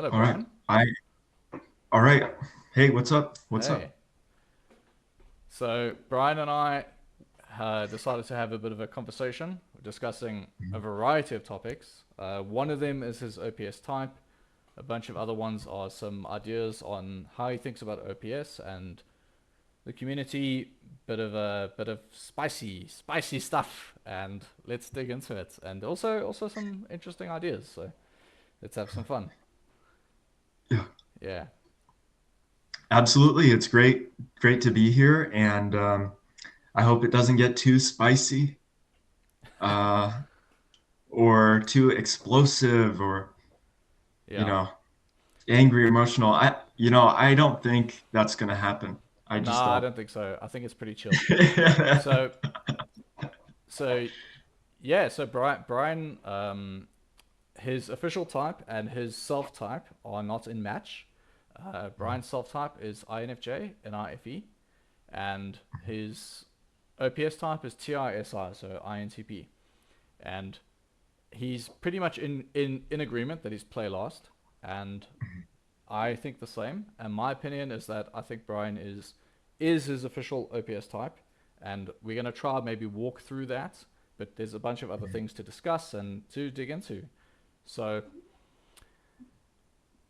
Hello, All right. Brian. All right. Hey, what's up? What's Hey. up? So, Brian and I decided to have a bit of a conversation discussing a variety of topics. One of them is his OPS type. A bunch of other ones are some ideas on how he thinks about OPS and the community. Bit of spicy stuff, and let's dig into it. And also some interesting ideas. So let's have some fun. Yeah, Yeah. absolutely. It's great to be here, and I hope it doesn't get too spicy, uh, or too explosive, or you Yeah. know, angry, emotional. I don't think that's gonna happen. I just Nah, I don't. don't think so. I think it's pretty chill. So So yeah, so Brian, his official type and his self type are not in match. Brian's self type is INFJ and IFE, and his OPS type is TISI, so INTP. And he's pretty much in agreement that he's play last, and I think the same. And my opinion is that I think Brian is his official OPS type, and we're gonna try maybe walk through that. But there's a bunch of other things to discuss and to dig into. So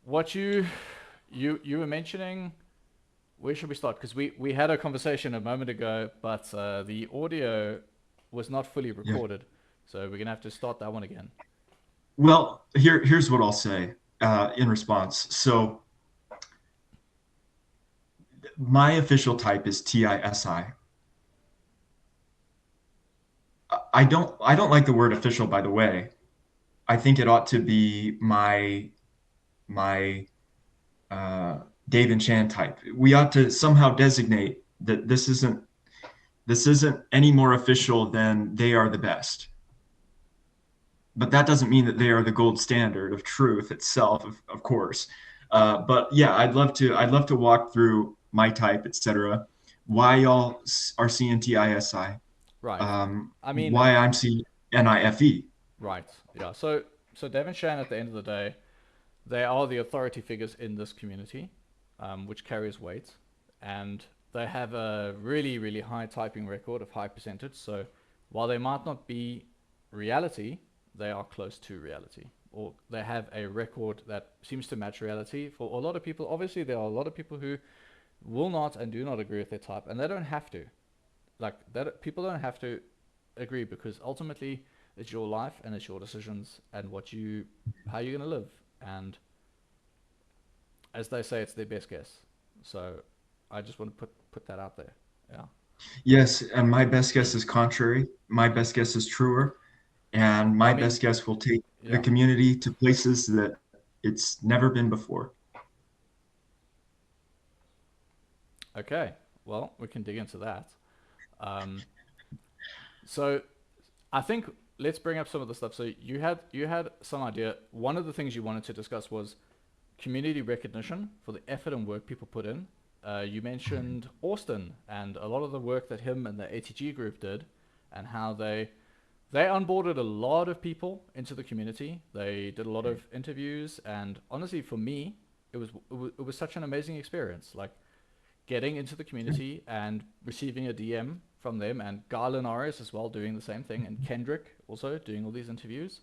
what you were mentioning, where should we start? Because we had a conversation a moment ago, but the audio was not fully Yeah. recorded, so we're gonna have to start that one again. Well, here's what I'll say in response. So my official type is TISI. I don't like the word official, by the way. I think it ought to be my uh, Dave and Chan type. We ought to somehow designate that this isn't any more official than they are the best. But that doesn't mean that they are the gold standard of truth itself, of course. But yeah, I'd love to walk through my type, etc. Why y'all are seeing TISI, Right. I mean, why I'm seeing NIFE. right. Yeah. So Dev and Shan, at the end of the day, they are the authority figures in this community, which carries weight, and they have a really high typing record of high percentage. So while they might not be reality, they are close to reality, or they have a record that seems to match reality. For a lot of people, obviously, there are a lot of people who will not and do not agree with their type, and they don't have to. Like that, people don't have to agree because ultimately it's your life and it's your decisions and how you're gonna live. And as they say, it's their best guess. So I just want to put that out there. Yeah. Yes, and my best guess is contrary. My best guess is truer, and Well, my I mean, best guess will take the yeah. community to places that it's never been before. Okay. Well, we can dig into that. Um, so I think let's bring up some of the stuff. So you had some idea. One of the things you wanted to discuss was community recognition for the effort and work people put in. You mentioned Austin and a lot of the work that him and the ATG group did, and how they onboarded a lot of people into the community. They did a lot of interviews, and honestly, for me, it was such an amazing experience. Like getting into the community and receiving a DM from them, and Garland Arias as well doing the same thing, and Kendrick also doing all these interviews,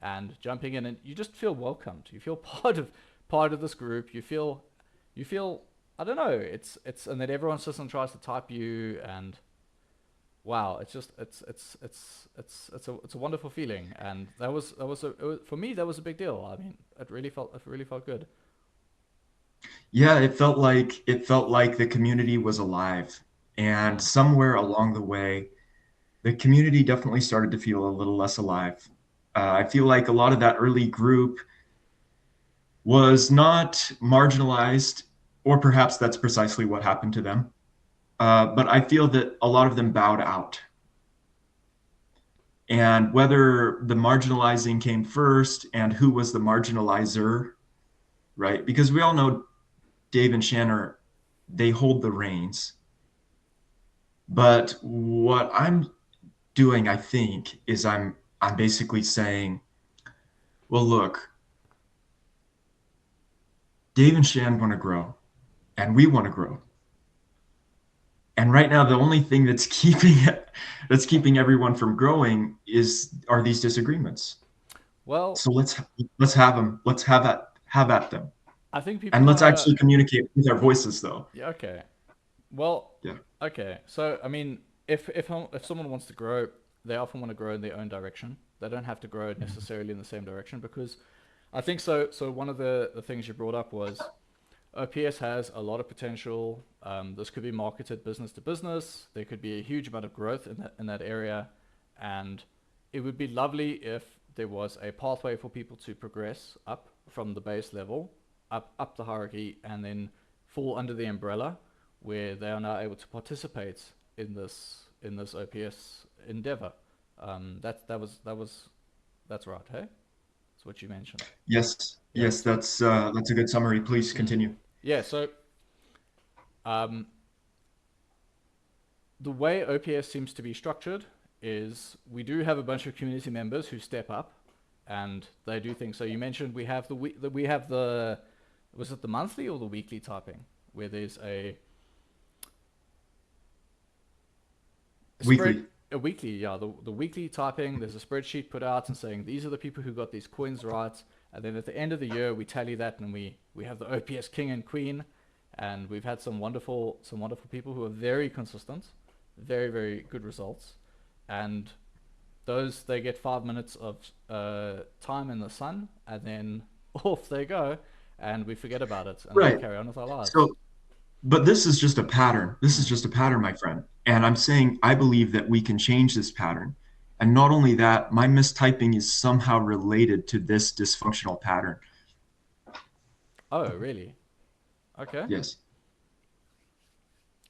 and jumping in, and you just feel welcomed. You feel part of this group. You feel I don't know. It's and then everyone sits and tries to type you, and wow, it's just it's a wonderful feeling, and for me that was a big deal. I mean, it really felt good. Yeah, it felt like the community was alive. And Mm. somewhere along the way, the community definitely started to feel a little less alive. I feel like a lot of that early group was not marginalized, or perhaps that's precisely what happened to them. But I feel that a lot of them bowed out. And whether the marginalizing came first and who was the marginalizer, right? Because we all know Dave and Shanner, they hold the reins. But what I'm doing, I think, is I'm basically saying, well, look, Dave and Shan want to grow, and we want to grow. And right now, the only thing that's keeping everyone from growing are these disagreements. Well, So let's have them. Let's have at them, I think people and let's want to. actually communicate with our voices, though. Yeah, okay. Well, Yeah. okay. So I mean, if someone wants to grow, they often want to grow in their own direction. They don't have to grow necessarily in the same direction because I think so. So one of the things you brought up was OPS has a lot of potential. This could be marketed business to business. There could be a huge amount of growth in that area, and it would be lovely if there was a pathway for people to progress up from the base level, up the hierarchy, and then fall under the umbrella where they are now able to participate in this OPS endeavor. That's right. Hey, that's what you mentioned. Yes. Yeah. Yes. That's a good summary. Please Mm. continue. Yeah. So um, the way OPS seems to be structured is we do have a bunch of community members who step up and they do things. So you mentioned we have we have the was it the monthly or the weekly typing where there's a spread Weekly. a weekly, yeah, the weekly typing. There's a spreadsheet put out and saying these are the people who got these coins right, and then at the end of the year we tally that and we have the OPS king and queen, and we've had some wonderful people who are very consistent, very good results, and those they get 5 minutes of time in the sun, and then off they go, and we forget about it, and then we Right. carry on with our lives. So, but this is just a pattern. This is Mm. just a pattern, my friend. And I'm saying I believe that we can change this pattern. And not only that, my mistyping is somehow related to this dysfunctional pattern. Oh, really? Okay. Yes.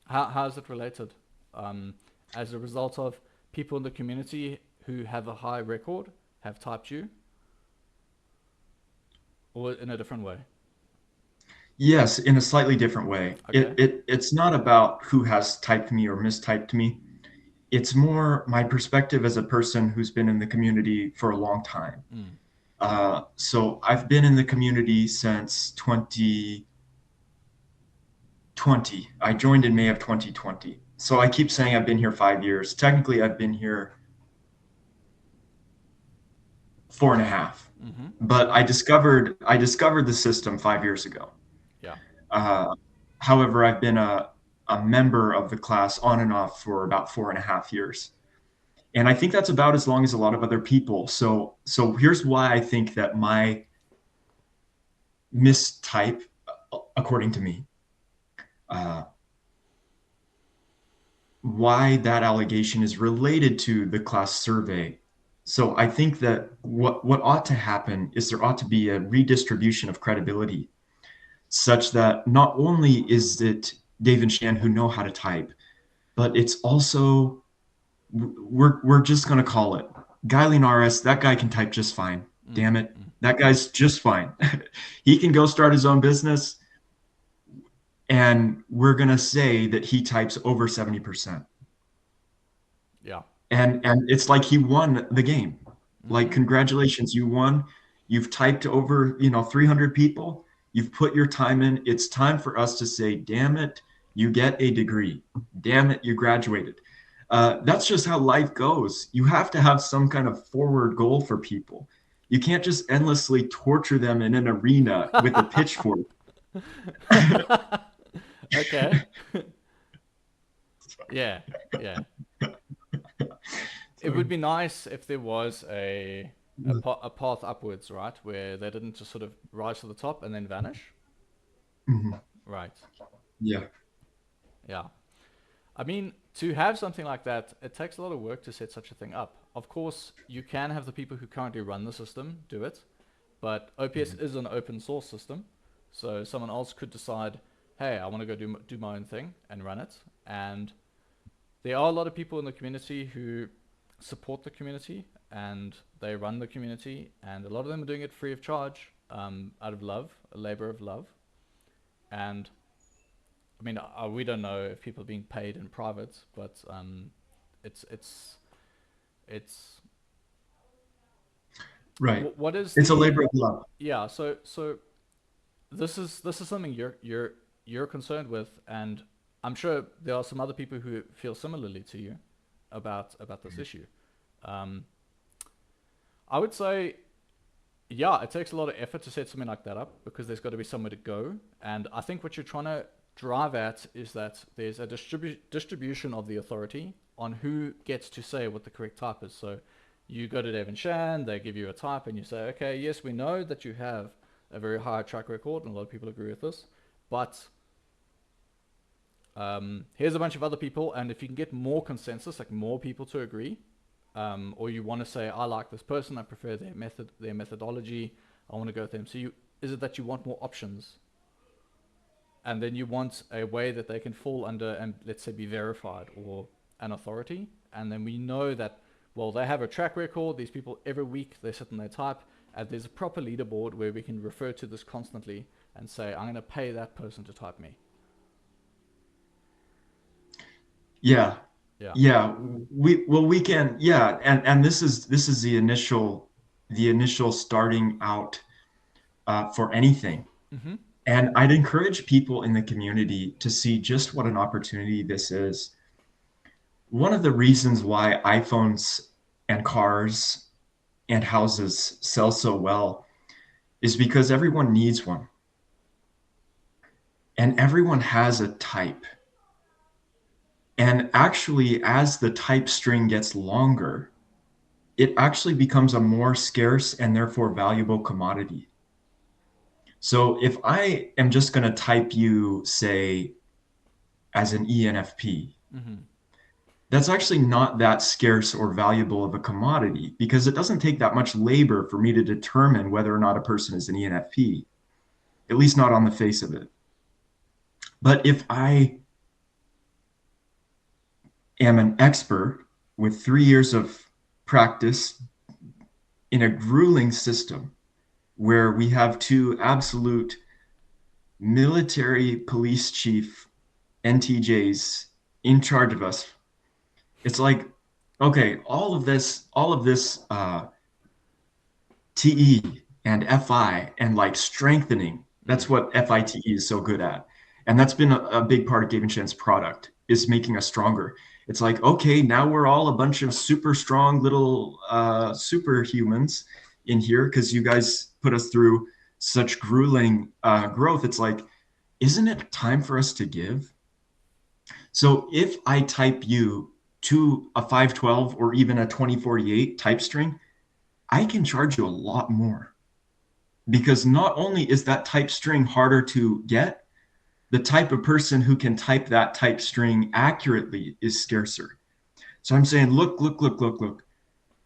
How is it related? Um, as a result of people in the community who have a high record have typed you, or in a different way? Yes, in a slightly different way. Okay. It's not about who has typed me or mistyped me. It's more my perspective as a person who's been in the community for a long time. Mm. So I've been in the community since 2020. I joined in May of 2020. So I keep saying I've been here 5 years. Technically, I've been here 4.5. Mm-hmm. But I discovered the system 5 years ago. Yeah. Uh, However, I've been a member of the class on and off for about 4.5 years. And I think that's about as long as a lot of other people. So here's why I think that my mistype, according to me, uh, why that allegation is related to the class survey. So I think that what ought to happen is there ought to be a redistribution of credibility such that not only is it Dave and Shan who know how to type, but it's also we're just gonna call it Guy Linares. That guy can type just fine. Mm. Damn it, Mm. that guy's just fine. He can go start his own business, and we're gonna say that he types over 70%. Yeah. And it's like he won the game. Like, Mm-hmm. congratulations, you won. You've typed over 300 people. You've put your time in. It's time for us to say, damn it, you get a degree. Damn it, you graduated. That's just how life goes. You have to have some kind of forward goal for people. You can't just endlessly torture them in an arena with a pitchfork. Okay. Yeah. Yeah. It would be nice if there was a path upwards, right, where they didn't just sort of rise to the top and then vanish. Mhm. Right. Yeah. Yeah. I mean, to have something like that, it takes a lot of work to set such a thing up. Of course, you can have the people who currently run the system do it, but OPS is an open source system, so someone else could decide, hey, I want to go do my own thing and run it. And there are a lot of people in the community who support the community and they run the community, and a lot of them are doing it free of charge, out of love, a labor of love. And I mean, we don't know if people are being paid in private, but it's it's it's Right. what is It's a the labor of love. yeah. So this is something you're concerned with, and I'm sure there are some other people who feel similarly to you about this issue. Um, I would say, yeah, it takes a lot of effort to set something like that up because there's got to be somewhere to go. And I think what you're trying to drive at is that there's a distribution of the authority on who gets to say what the correct type is. So you go to Dave and Shan, they give you a type, and you say, okay, yes, we know that you have a very high track record, and a lot of people agree with this, but here's a bunch of other people, and if you can get more consensus, like more people to agree, or you want to say, I like this person, I prefer their method, their methodology, I want to go with them. So is it that you want more options, and then you want a way that they can fall under and let's say be verified or an authority, and then we know that well they have a track record. These people every week they sit and they type, and there's a proper leaderboard where we can refer to this constantly and say I'm going to pay that person to type me. Yeah. Yeah. Yeah. We can, yeah. And this is the initial starting out for anything. Mm-hmm. And I'd encourage people in the community to see just what an opportunity this is. One of the reasons why iPhones and cars and houses sell so well is because everyone needs one and everyone has a type. And actually, as the type string gets longer, it actually becomes a more scarce and therefore valuable commodity. So if I am just going to type you, say, as an ENFP, Mm-hmm. that's actually not that scarce or valuable of a commodity because it doesn't take that much labor for me to determine whether or not a person is an ENFP, at least not on the face of it. But if I am an expert with 3 years of practice in a grueling system where we have two absolute military police chief NTJs in charge of us, it's like, okay, all of this TE and FI and like strengthening. That's Mm. what FITE is so good at. And that's been a big part of Gavin Shan's product is making us stronger. It's like, okay, now we're all a bunch of super strong little superhumans in here because you guys put us through such grueling growth. It's like, isn't it time for us to give? So if I type you to a 512 or even a 2048 type string, I can charge you a lot more because not only is that type string harder to get, the type of person who can type that type string accurately is scarcer. So I'm saying, look,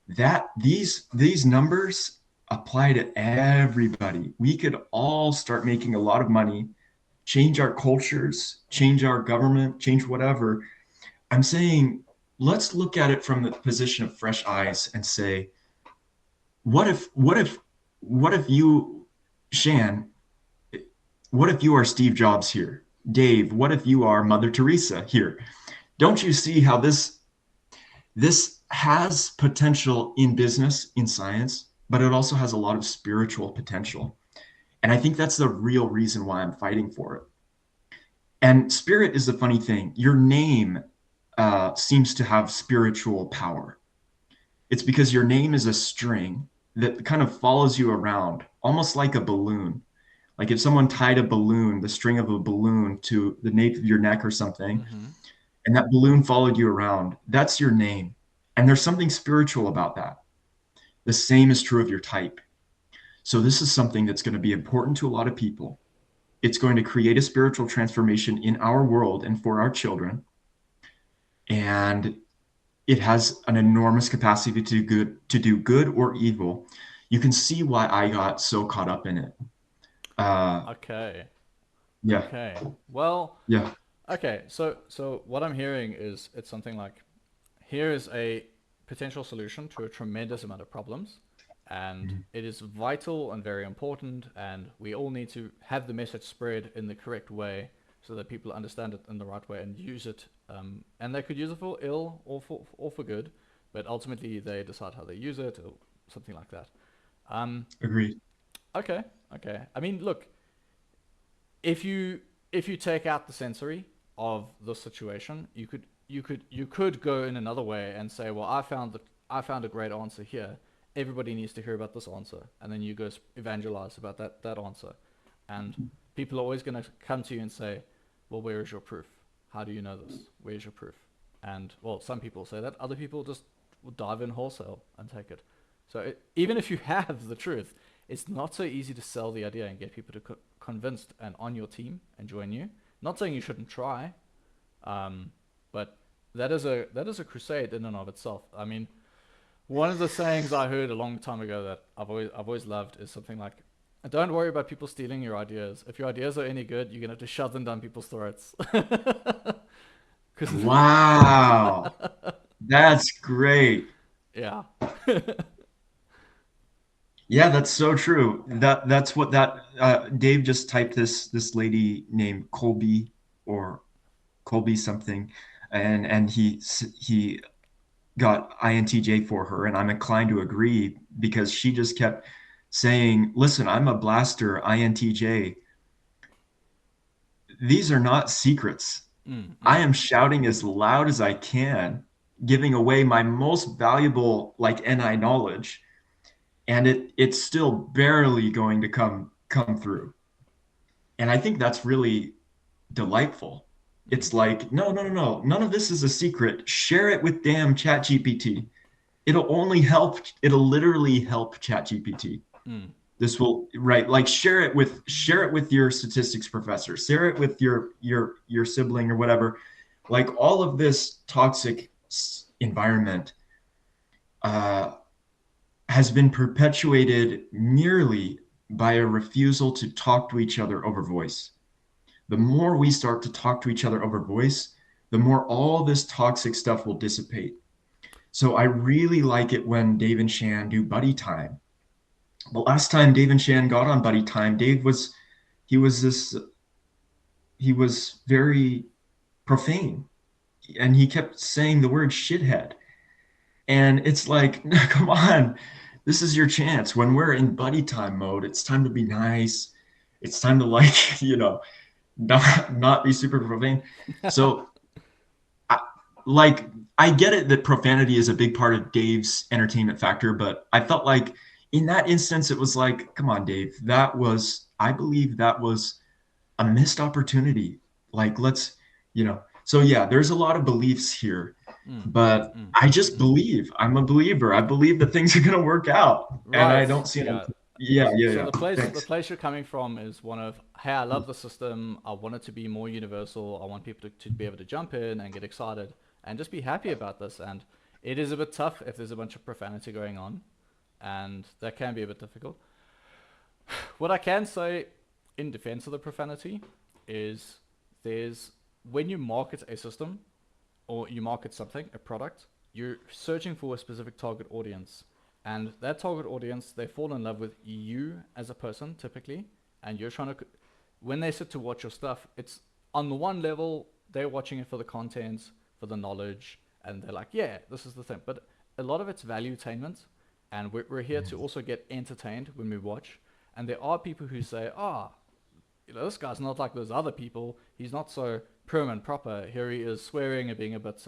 that these numbers apply to everybody. We could all start making a lot of money, change our cultures, change our government, change whatever. I'm saying, let's look at it from the position of fresh eyes and say, what if you, Shan, what if you are Steve Jobs here? Dave, what if you are Mother Teresa here? Don't you see how this has potential in business, in science, but it also has a lot of spiritual potential. And I think that's the real reason why I'm fighting for it. And spirit is the funny thing. Your name seems to have spiritual power. It's because your name is a string that kind of follows you around, almost like a balloon. Like if someone tied a balloon, the string of a balloon to the nape of your neck or something, Mm-hmm. and that balloon followed you around, that's your name. And there's something spiritual about that. The same is true of your type. So this is something that's going to be important to a lot of people. It's going to create a spiritual transformation in our world and for our children. And it has an enormous capacity to do good or evil. You can see why I got so caught up in it. Uh, Okay. yeah, Okay. Well, yeah, okay. So what I'm hearing is it's something like here is a potential solution to a tremendous amount of problems, and it is vital and very important, and we all need to have the message spread in the correct way so that people understand it in the right way and use it. And they could use it for ill or for good, but ultimately they decide how they use it or something like that. Um, agreed. okay, okay. I mean, look, if you take out the sensory of the situation, you could go in another way and say, well, I found a great answer here. Everybody needs to hear about this answer, and then you go evangelize about that answer, and people are always going to come to you and say, well, where is your proof? How do you know this? Where's your proof? And well, some people say that. Other people just will dive in wholesale and take it. So even if you have the truth, it's not so easy to sell the idea and get people to convinced and on your team and join you. Not saying you shouldn't try, but that is a crusade in and of itself. I mean, one of the sayings I heard a long time ago that I've always loved is something like, "Don't worry about people stealing your ideas. If your ideas are any good, you're gonna have to shove them down people's throats." Because Wow. That's great. yeah, Yeah, that's so true. That's what that Dave just typed this lady named Colby or Colby something, and he got INTJ for her, and I'm inclined to agree because she just kept saying, "Listen, I'm a blaster INTJ. These are not secrets. I am shouting as loud as I can, giving away my most valuable like NI knowledge, and it's still barely going to come through." And I think that's really delightful. It's like, no, no, no, no, none of this is a secret. Share it with damn ChatGPT. It'll only help. It'll literally help ChatGPT. This will right like share it with your statistics professor. Share it with your sibling or whatever. Like all of this toxic environment uh, has been perpetuated merely by a refusal to talk to each other over voice. The more we start to talk to each other over voice, the more all this toxic stuff will dissipate. So I really like it when Dave and Shan do buddy time. The last time Dave and Shan got on buddy time, he was this he was very profane, and he kept saying the word shithead. And it's like, come on, this is your chance. When we're in buddy time mode, it's time to be nice. It's time to like, not be super profane. So I, like I get it that profanity is a big part of Dave's entertainment factor, but I felt like in that instance it was like, come on, Dave, I believe that was a missed opportunity. Like so yeah, there's a lot of beliefs here, but I just believe. I'm a believer. I believe that things are going to work out, and I right. don't see Yeah. yeah, yeah, So yeah. the Thanks. place you're coming from is one of, hey, I love the system. I want it to be more universal. I want people to be able to jump in and get excited and just be happy about this. And it is a bit tough if there's a bunch of profanity going on, and that can be a bit difficult. What I can say in defense of the profanity is there's when you market a system or you market something, a product, you're searching for a specific target audience. And that target audience, they fall in love with you as a person typically. And you're trying to, when they sit to watch your stuff, it's on the one level, they're watching it for the content, for the knowledge, and they're like, yeah, this is the thing. But a lot of it's value-tainment, and we're here to also get entertained when we watch. And there are people who say, this guy's not like those other people. He's not so prim and proper. Here he is swearing and being a bit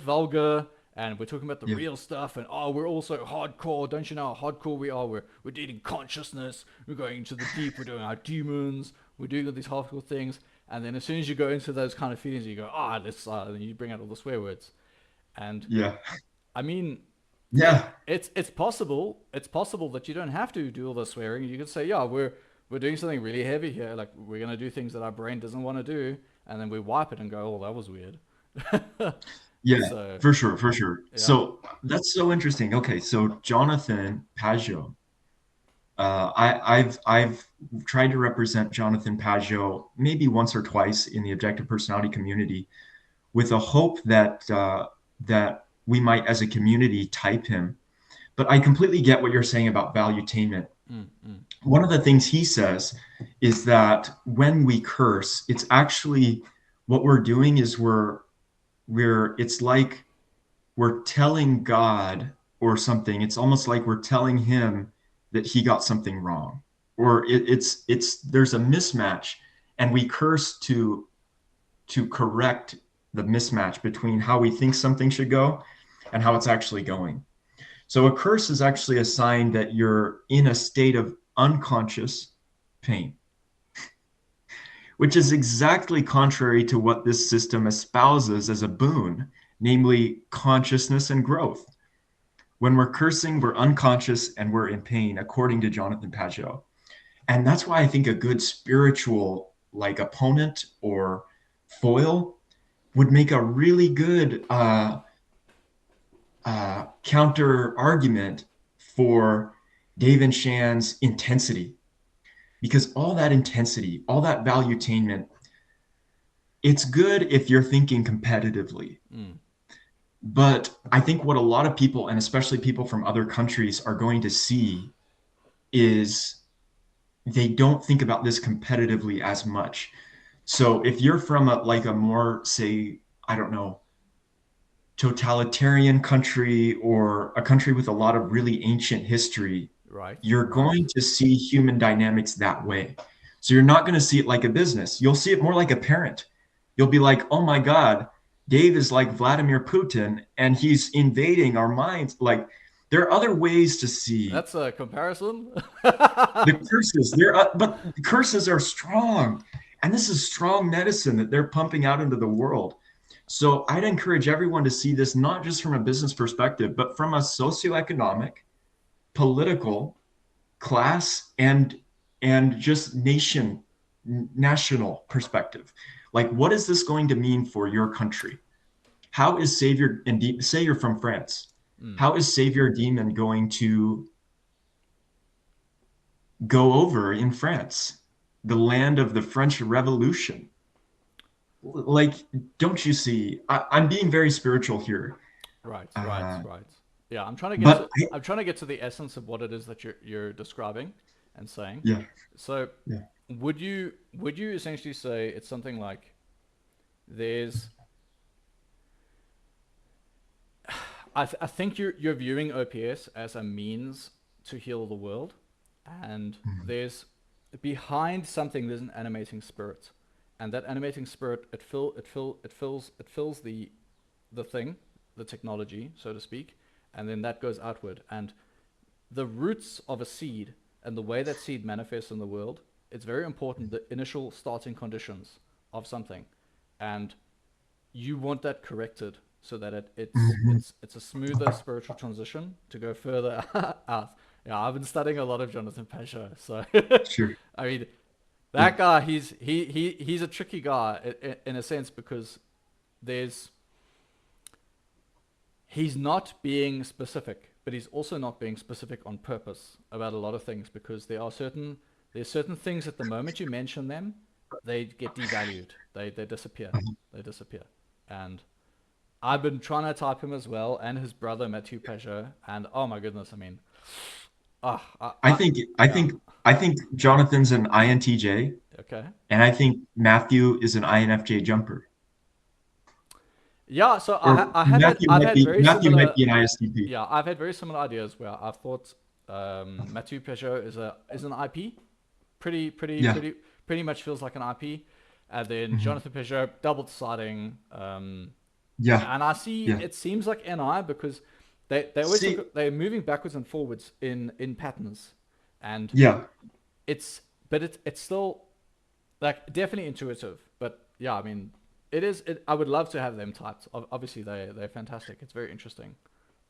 vulgar, and we're talking about the Yeah, real stuff. And we're also hardcore. Don't you know how hardcore we are? We're dealing consciousness. We're going into the deep. We're doing our demons. We're doing all these hardcore things. And then as soon as you go into those kind of feelings, you go, let's. And you bring out all the swear words. And yeah, I mean, yeah, it's possible. It's possible that you don't have to do all the swearing. You can say, yeah, we're doing something really heavy here. Like we're gonna do things that our brain doesn't want to do, and then we wipe it and go, oh, that was weird. yeah, So for sure, for sure. yeah. So that's so interesting. Okay, so Jonathan Pageau. I've tried to represent Jonathan Pageau maybe once or twice in the objective personality community, with a hope that we might, as a community, type him. But I completely get what you're saying about valuetainment. Mm, mm, One of the things he says is that when we curse, it's actually what we're doing is we're it's like we're telling God or something. It's almost like we're telling him that he got something wrong. or it's there's a mismatch, and we curse to correct the mismatch between how we think something should go and how it's actually going. So a curse is actually a sign that you're in a state of unconscious pain, which is exactly contrary to what this system espouses as a boon, namely consciousness and growth. When we're cursing, we're unconscious and we're in pain, according to Jonathan Pageau. And that's why I think a good spiritual like opponent or foil would make a really good counter argument for Dave and Shan's intensity, because all that intensity, all that valuetainment, it's good if you're thinking competitively. Mm. But I think what a lot of people, and especially people from other countries, are going to see is they don't think about this competitively as much. So if you're from a more, say, I don't know, totalitarian country or a country with a lot of really ancient history, Right. you're Right. going to see human dynamics that way. So you're not going to see it like a business. You'll see it more like a parent. You'll be like, oh my God, Dave is like Vladimir Putin and he's invading our minds. Like, there are other ways to see That's a comparison. the curses. But the curses are strong. And this is strong medicine that they're pumping out into the world. So I'd encourage everyone to see this not just from a business perspective, but from a socioeconomic, political, class, and just national perspective. Like, what is this going to mean for your country? How is Savior, and say you're from France, Mm. how is Savior Demon going to go over in France, the land of the French Revolution? Like, don't you see? I'm being very spiritual here, Right. Right. uh, Right. Yeah, I'm trying to get but to I'm trying to get to the essence of what it is that you're describing and saying. yeah, So, yeah, would you essentially say it's something like there's I think you're viewing OPS as a means to heal the world, and there's behind something there's an animating spirit, and that animating spirit it fills the thing, the technology, so to speak, and then that goes outward. And the roots of a seed and the way that seed manifests in the world, it's very important, the initial starting conditions of something. And you want that corrected so that it's a smoother spiritual transition to go further out. Yeah, I've been studying a lot of Jonathan Pageau, so sure, I mean yeah, that guy, he's a tricky guy in a sense, because there's he's not being specific, but he's also not being specific on purpose about a lot of things, because there's certain things at the moment you mention them, they get devalued. They disappear. They disappear. And I've been trying to type him as well, and his brother Mathieu Pageau, and oh my goodness, I mean, ah, I think I yeah, think I think Jonathan's an INTJ, okay, and I think Matthew is an INFJ jumper. yeah. So Or Matthew might be an ISTP. I've had very similar ideas where I've thought Mathieu Pageau is an IP, pretty pretty Yeah. pretty pretty much feels like an IP, and then Mhm. Jonathan Pageau double deciding. Yeah. And I see Yeah. it seems like NI, because they always See, look, they're moving backwards and forwards in patterns, and yeah. it's still like definitely intuitive. But yeah, I mean I would love to have them typed. Obviously they're fantastic. It's very interesting,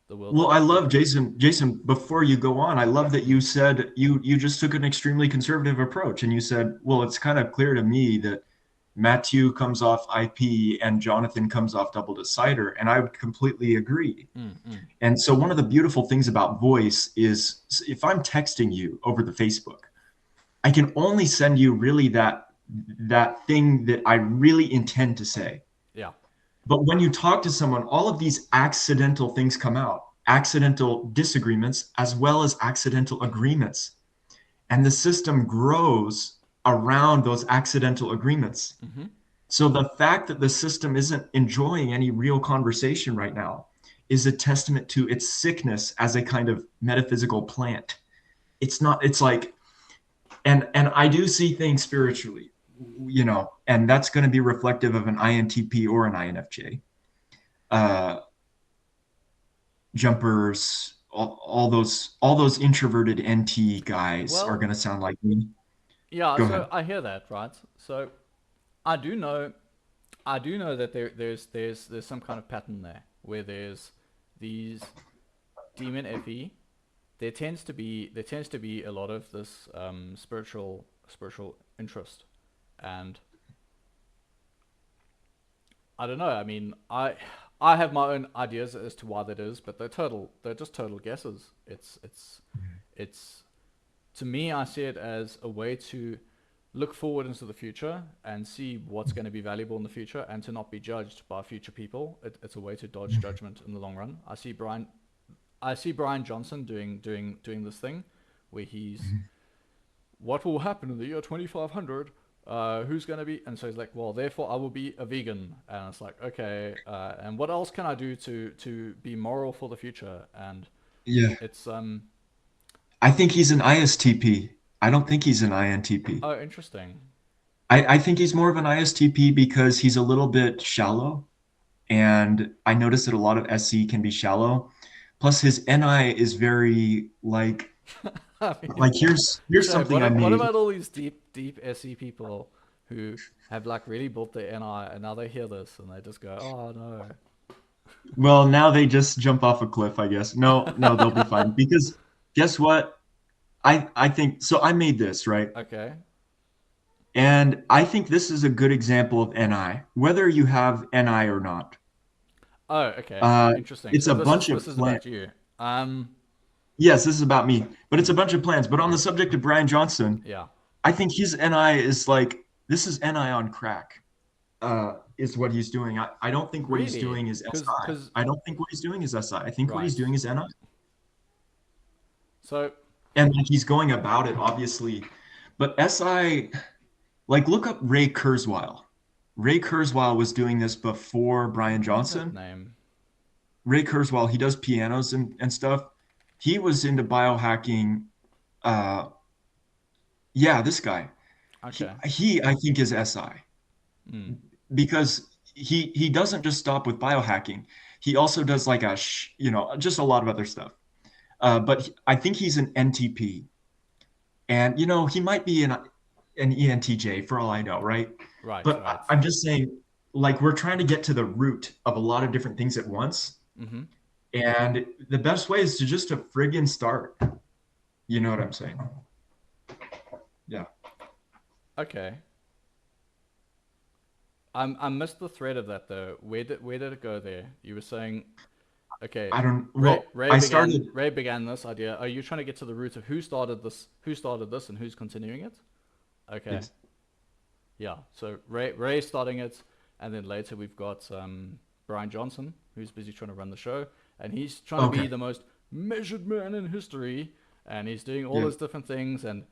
the world Well, I that love they're in. Jason. Jason, before you go on, I love that you said you just took an extremely conservative approach, and you said, well, it's kind of clear to me that Matthew comes off IP and Jonathan comes off double decider, and I would completely agree. Mm, mm. And so one of the beautiful things about voice is if I'm texting you over the Facebook, I can only send you really that thing that I really intend to say. Yeah. But when you talk to someone, all of these accidental things come out, accidental disagreements as well as accidental agreements. And the system grows around those accidental agreements. Mm-hmm. So the fact that the system isn't enjoying any real conversation right now is a testament to its sickness as a kind of metaphysical plant. It's not, it's like And I do see things spiritually, and that's going to be reflective of an INTP or an INFJ. Uh, Jumpers, all those introverted NT guys are Well, going to sound like me. yeah. Go So ahead. I hear that, right? So I do know, I do know that there's some kind of pattern there where there's these demon FE. There tends to be a lot of this spiritual interest, and I don't know. I mean, I have my own ideas as to why that is, but they're just total guesses. It's to me, I see it as a way to look forward into the future and see what's going to be valuable in the future, and to not be judged by future people. It's a way to dodge judgment in the long run. I see Brian Johnson doing this thing where he's, what will happen in the year 2500? Who's going to be? And so he's like, well, therefore I will be a vegan. And it's like, okay, and what else can I do to be moral for the future? And Yeah. it's I think he's an ISTP. I don't think he's an INTP. oh, interesting. I think he's more of an ISTP because he's a little bit shallow. And I noticed that a lot of SC can be shallow. Plus his NI is very I mean, like here's Shane, something I what made. about all these deep SE people who have like really built their NI, and now they hear this and they just go, oh no. Well, now they just jump off a cliff, I guess. No, no, they'll be fine because guess what? I think so. I made this, right? Okay. And I think this is a good example of NI, whether you have NI or not. Oh, okay. Uh, Interesting. it's So a this bunch is of this is plans. about you. Um. Yes, this is about me, but it's a Hmm, bunch of plans. But on the subject of Brian Johnson, yeah. I think his NI is like this is NI on crack. Is what he's doing. I don't think what he's Really? doing is SI. Because I don't think what he's doing is SI. I think what he's right. doing is NI. So And like he's going about it, obviously. But SI, like look up Ray Kurzweil. Ray Kurzweil was doing this before Brian what is that Johnson. name? Ray Kurzweil, he does pianos and stuff. He was into biohacking. Uh, yeah, this guy. Okay. He I think is SI Hmm. because he doesn't just stop with biohacking. He also does like just a lot of other stuff. But I think he's an NTP, and he might be an ENTJ for all I know, right? Right. But Right. I'm just saying, like we're trying to get to the root of a lot of different things at once, Mm-hmm. and the best way is to just to friggin' start. You know what I'm saying? Yeah. Okay. I missed the thread of that though. Where did it go there? You were saying, okay, I don't. Ray Well, Ray I began started. Ray began this idea. Are you trying to get to the root of who started this, and who's continuing it? Okay, Yes. yeah. So Ray starting it, and then later we've got Brian Johnson, who's busy trying to run the show, and he's trying to be Okay. the most measured man in history, and he's doing all Yeah. those different things. And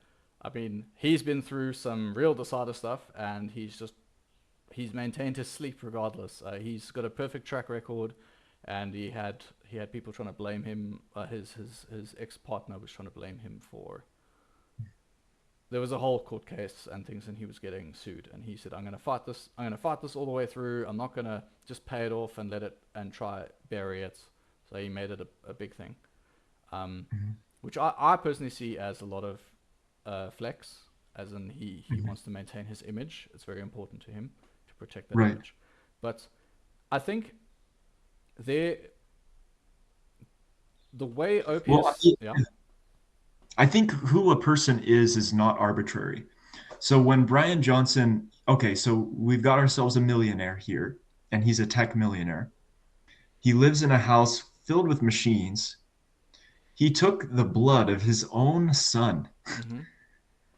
I mean, he's been through some real decider stuff, and he's maintained his sleep regardless. He's got a perfect track record, and he had people trying to blame him. His ex partner was trying to blame him for. There was a whole court case and things, and he was getting sued. And he said, "I'm going to fight this. I'm going to fight this all the way through. I'm not going to just pay it off and let it and try bury it." So he made it a big thing, um, Mhm. which I personally see as a lot of flex, as in he Mhm. wants to maintain his image. It's very important to him to protect that Right. image. But I think there the way Well, OPS, yeah. I think who a person is not arbitrary. So when Brian Johnson, okay, so we've got ourselves a millionaire here, and he's a tech millionaire. He lives in a house filled with machines. He took the blood of his own son Mm-hmm.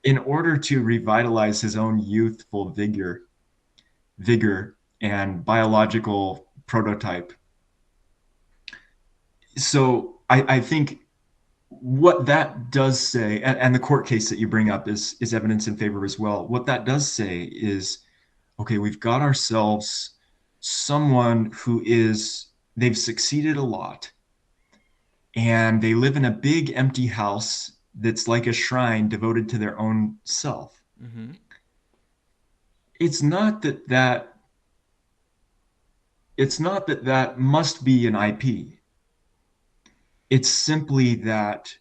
in order to revitalize his own youthful vigor and biological prototype. So I think what that does say, and the court case that you bring up is evidence in favor as well. What that does say is, okay, we've got ourselves someone who is they've succeeded a lot, and they live in a big empty house that's like a shrine devoted to their own self. Mm-hmm. It's not that that it's not that that must be an IP. It's simply that,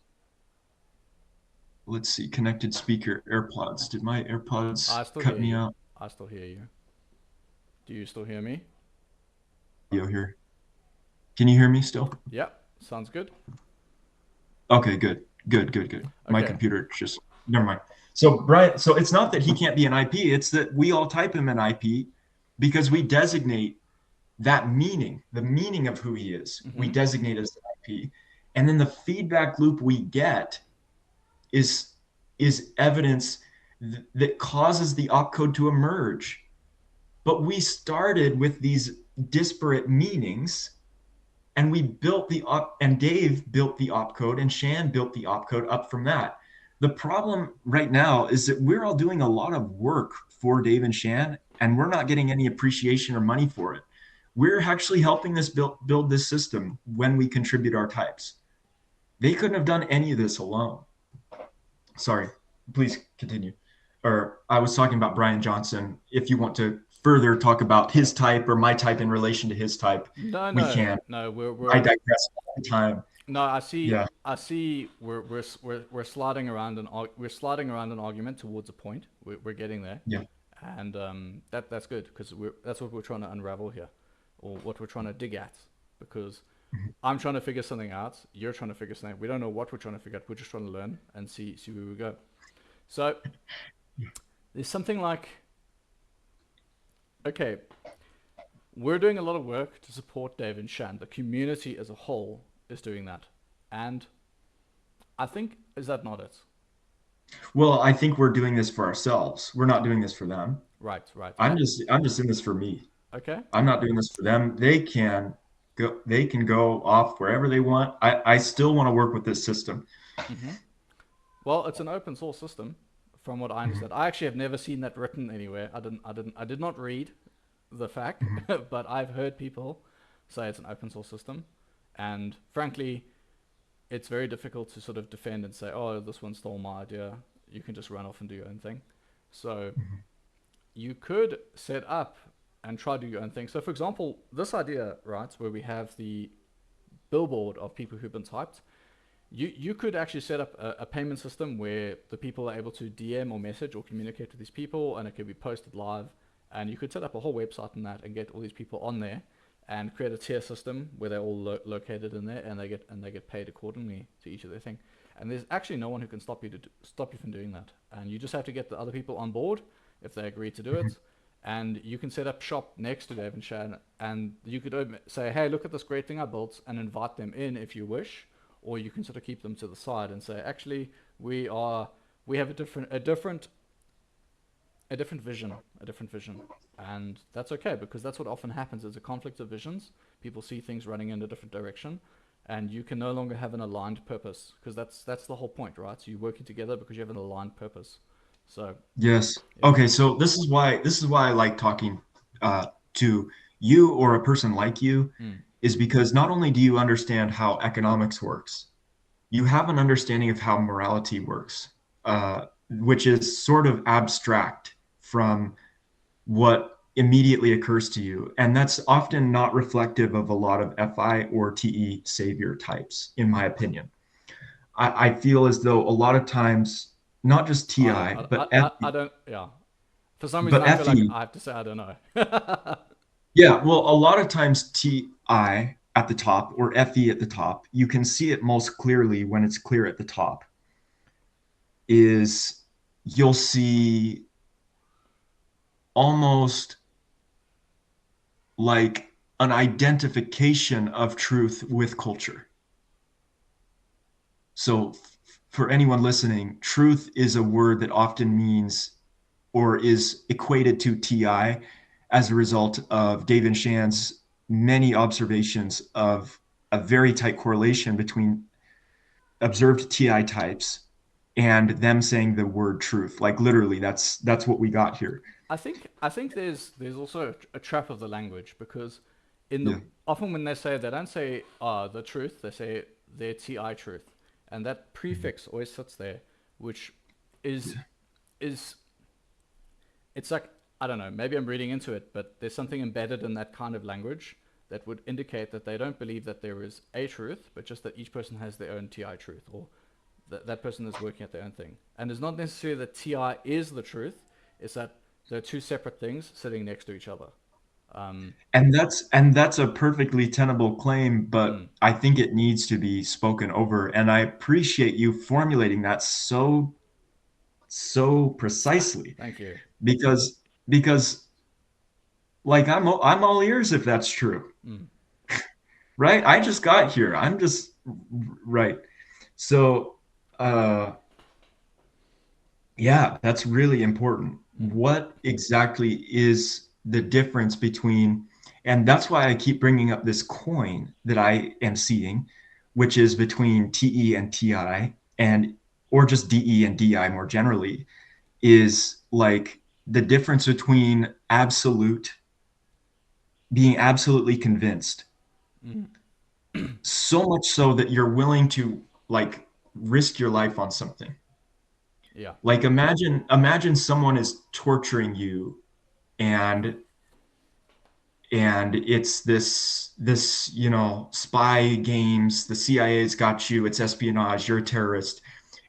let's see, connected speaker, AirPods. Did my AirPods I still cut hear me you. out? I still hear you. Do you still hear me? Yo, here. Can you hear me still? Yep. Sounds good. Okay, good. Good, good, good. My Okay. computer just never mind. So Brian, so it's not that he can't be an IP, it's that we all type him an IP because we designate that meaning, the meaning of who he is, we Mm-hmm. designate as an IP. And then the feedback loop we get is is evidence that causes the opcode to emerge. But we started with these disparate meanings, and we built the op and Dave built the opcode and Shan built the opcode up from that. The problem right now is that we're all doing a lot of work for Dave and Shan, and we're not getting any appreciation or money for it. We're actually helping this build this system when we contribute our types. They couldn't have done any of this alone. Sorry, please continue. Or I was talking about Brian Johnson. If you want to further talk about his type or my type in relation to his type, No, we no, can. no. I We're digress all the time. no. I see. Yeah. I see. We're sliding around we're sliding around an argument towards a point. We're getting there, Yeah. and that's good because that's what we're trying to unravel here, or what we're trying to dig at. Because I'm trying to figure something out. You're trying to figure something out. We don't know what we're trying to figure out. We're just trying to learn and see where we go. So there's something like, okay, we're doing a lot of work to support Dave and Shan. The community as a whole is doing that. And I think, is that not it? Well, I think we're doing this for ourselves. We're not doing this for them. Right, right. I'm just in this for me. Okay. I'm not doing this for them. They can go off wherever they want. I still want to work with this system. Hmm. Well, it's an open source system, from what I Mhm, understand. I actually have never seen that written anywhere. I did not read the fact, mhm, but I've heard people say it's an open source system. And frankly, it's very difficult to sort of defend and say, oh, this one stole my idea. You can just run off and do your own thing. So mhm, you could set up and try to do your own thing. So, for example, this idea, right, where we have the billboard of people who've been typed, you could actually set up a payment system where the people are able to DM or message or communicate with these people, and it could be posted live. And you could set up a whole website on that and get all these people on there, and create a tier system where they're all located in there, and they get paid accordingly to each of their thing. And there's actually no one who can stop you from doing that. And you just have to get the other people on board if they agree to do mhm. it. And you can set up shop next to Dave and Shan, and you could say, "Hey, look at this great thing I built," and invite them in if you wish, or you can sort of keep them to the side and say, "Actually, we have a different vision, a different vision," and that's okay because that's what often happens. Is a conflict of visions. People see things running in a different direction, and you can no longer have an aligned purpose because that's the whole point, right? So you're working together because you have an aligned purpose. So Yes. yeah. Okay, so this is why I like talking to you or a person like you, Mm. is because not only do you understand how economics works, you have an understanding of how morality works, which is sort of abstract from what immediately occurs to you. And that's often not reflective of a lot of FI or TE savior types, in my opinion. I feel as though a lot of times, not just I don't. TI, but FE, I don't. Yeah. For some reason, but I feel like FE, I have to say I don't know. yeah, well, a lot of times TI at the top or FE at the top, you can see it most clearly when it's clear at the top, is you'll see almost like an identification of truth with culture. So, for anyone listening, truth is a word that often means or is equated to TI as a result of David Shan's many observations of a very tight correlation between observed TI types and them saying the word truth. Like literally, that's what we got here. I think there's also a trap of the language because in the Yeah. often when they say they don't say the truth, they say their TI truth, and that prefix always sits there, which is is it's like, I don't know, maybe I'm reading into it, but there's something embedded in that kind of language that would indicate that they don't believe that there is a truth, but just that each person has their own TI truth, or that person is working at their own thing. And it's not necessarily that TI is the truth; it's that they're two separate things sitting next to each other. And that's a perfectly tenable claim, Mm, but I think it needs to be spoken over. And I appreciate you formulating that so precisely, thank you. because like I'm all ears if that's true, Mm, right? I just got here. I'm just right. So uh yeah, that's really important. mm, What exactly is the difference between, and that's why I keep bringing up this coin that I am seeing, which is between TE and TI, and or just DE and DI more generally, is like the difference between being absolutely convinced, mm, so much so that you're willing to like risk your life on something. yeah. Like imagine someone is torturing you, and it's this spy games, the CIA's got you, it's espionage, you're a terrorist,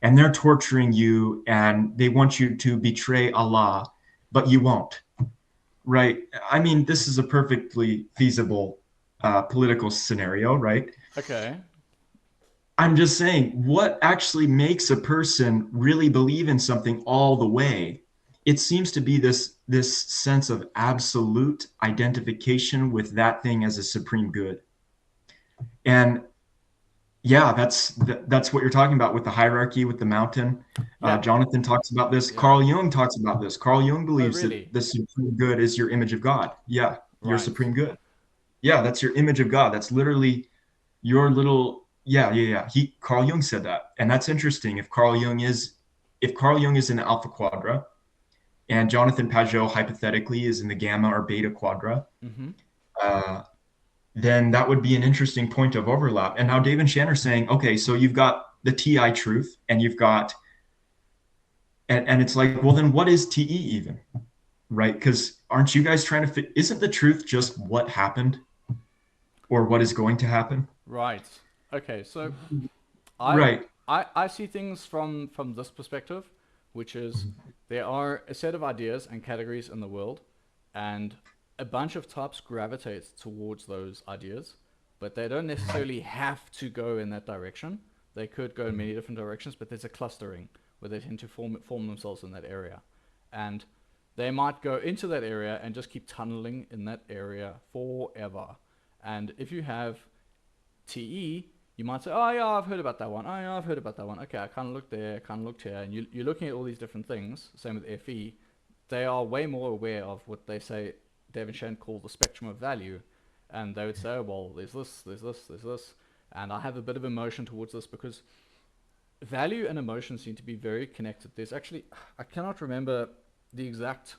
and they're torturing you and they want you to betray Allah, but you won't, right? I mean, this is a perfectly feasible political scenario, right? Okay. I'm just saying, what actually makes a person really believe in something all the way? It seems to be this sense of absolute identification with that thing as a supreme good. And yeah, that's what you're talking about with the hierarchy, with the mountain. Yeah. Jonathan talks about this. Yeah. Carl Jung talks about this. Carl Jung Oh, believes that really? the supreme good is your image of God. Yeah, your Right. supreme good. Yeah, that's your image of God. That's literally your little, yeah. He Carl Jung said that, and that's interesting. If Carl Jung is in the alpha quadra, and Jonathan Pajot hypothetically is in the gamma or beta quadra, Mm-hmm. uh, then that would be an interesting point of overlap. And now Dave and Shan are saying, okay, so you've got the TI truth, and you've got, and it's like, well, then what is TE even, right? Because aren't you guys trying to fit? Isn't the truth just what happened or what is going to happen? Right. Okay. So I Right. I see things from this perspective, which is there are a set of ideas and categories in the world, and a bunch of types gravitate towards those ideas, but they don't necessarily have to go in that direction. They could go in many different directions, but there's a clustering where they tend to form themselves in that area, and they might go into that area and just keep tunneling in that area forever. And if you have TE, you might say, oh yeah, I've heard about that one. Oh yeah, I've heard about that one. Okay, I kind of looked there, kind of looked here, and you're looking at all these different things. Same with FE. They are way more aware of what they say David Shan called the spectrum of value, and they would say, oh, well, there's this, there's this, there's this, and I have a bit of emotion towards this because value and emotion seem to be very connected. There's actually, I cannot remember the exact.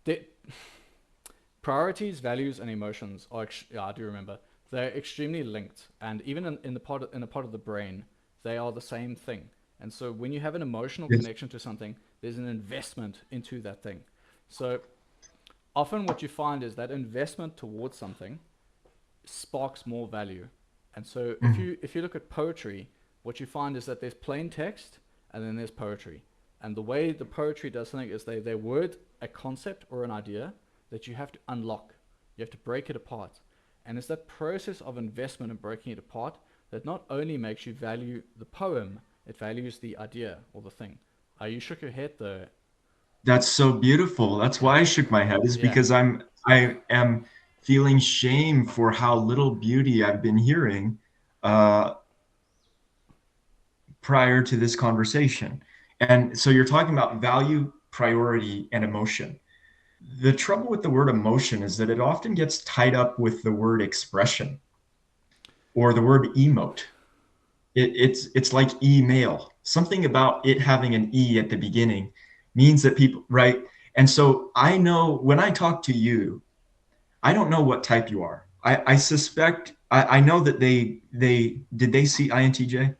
The priorities, values, and emotions are. Yeah, I do remember. They're extremely linked, and even in a part of the brain, they are the same thing. And so when you have an emotional Yes. connection to something, there's an investment into that thing. So often what you find is that investment towards something sparks more value. And so Mhm. if you look at poetry, what you find is that there's plain text and then there's poetry. And the way the poetry does something is they word a concept or an idea that you have to unlock. You have to break it apart. And it's that process of investment and breaking it apart that not only makes you value the poem, it values the idea or the thing. You shook your head though. That's so beautiful. That's Yeah. why I shook my head, is Yeah. because I am feeling shame for how little beauty I've been hearing uh, prior to this conversation. And so you're talking about value, priority, and emotion. The trouble with the word emotion is that it often gets tied up with the word expression or the word emote. It's like email. Something about it having an e at the beginning means that people, right? And so I know when I talk to you, I don't know what type you are. I suspect I know that they did they see INTJ?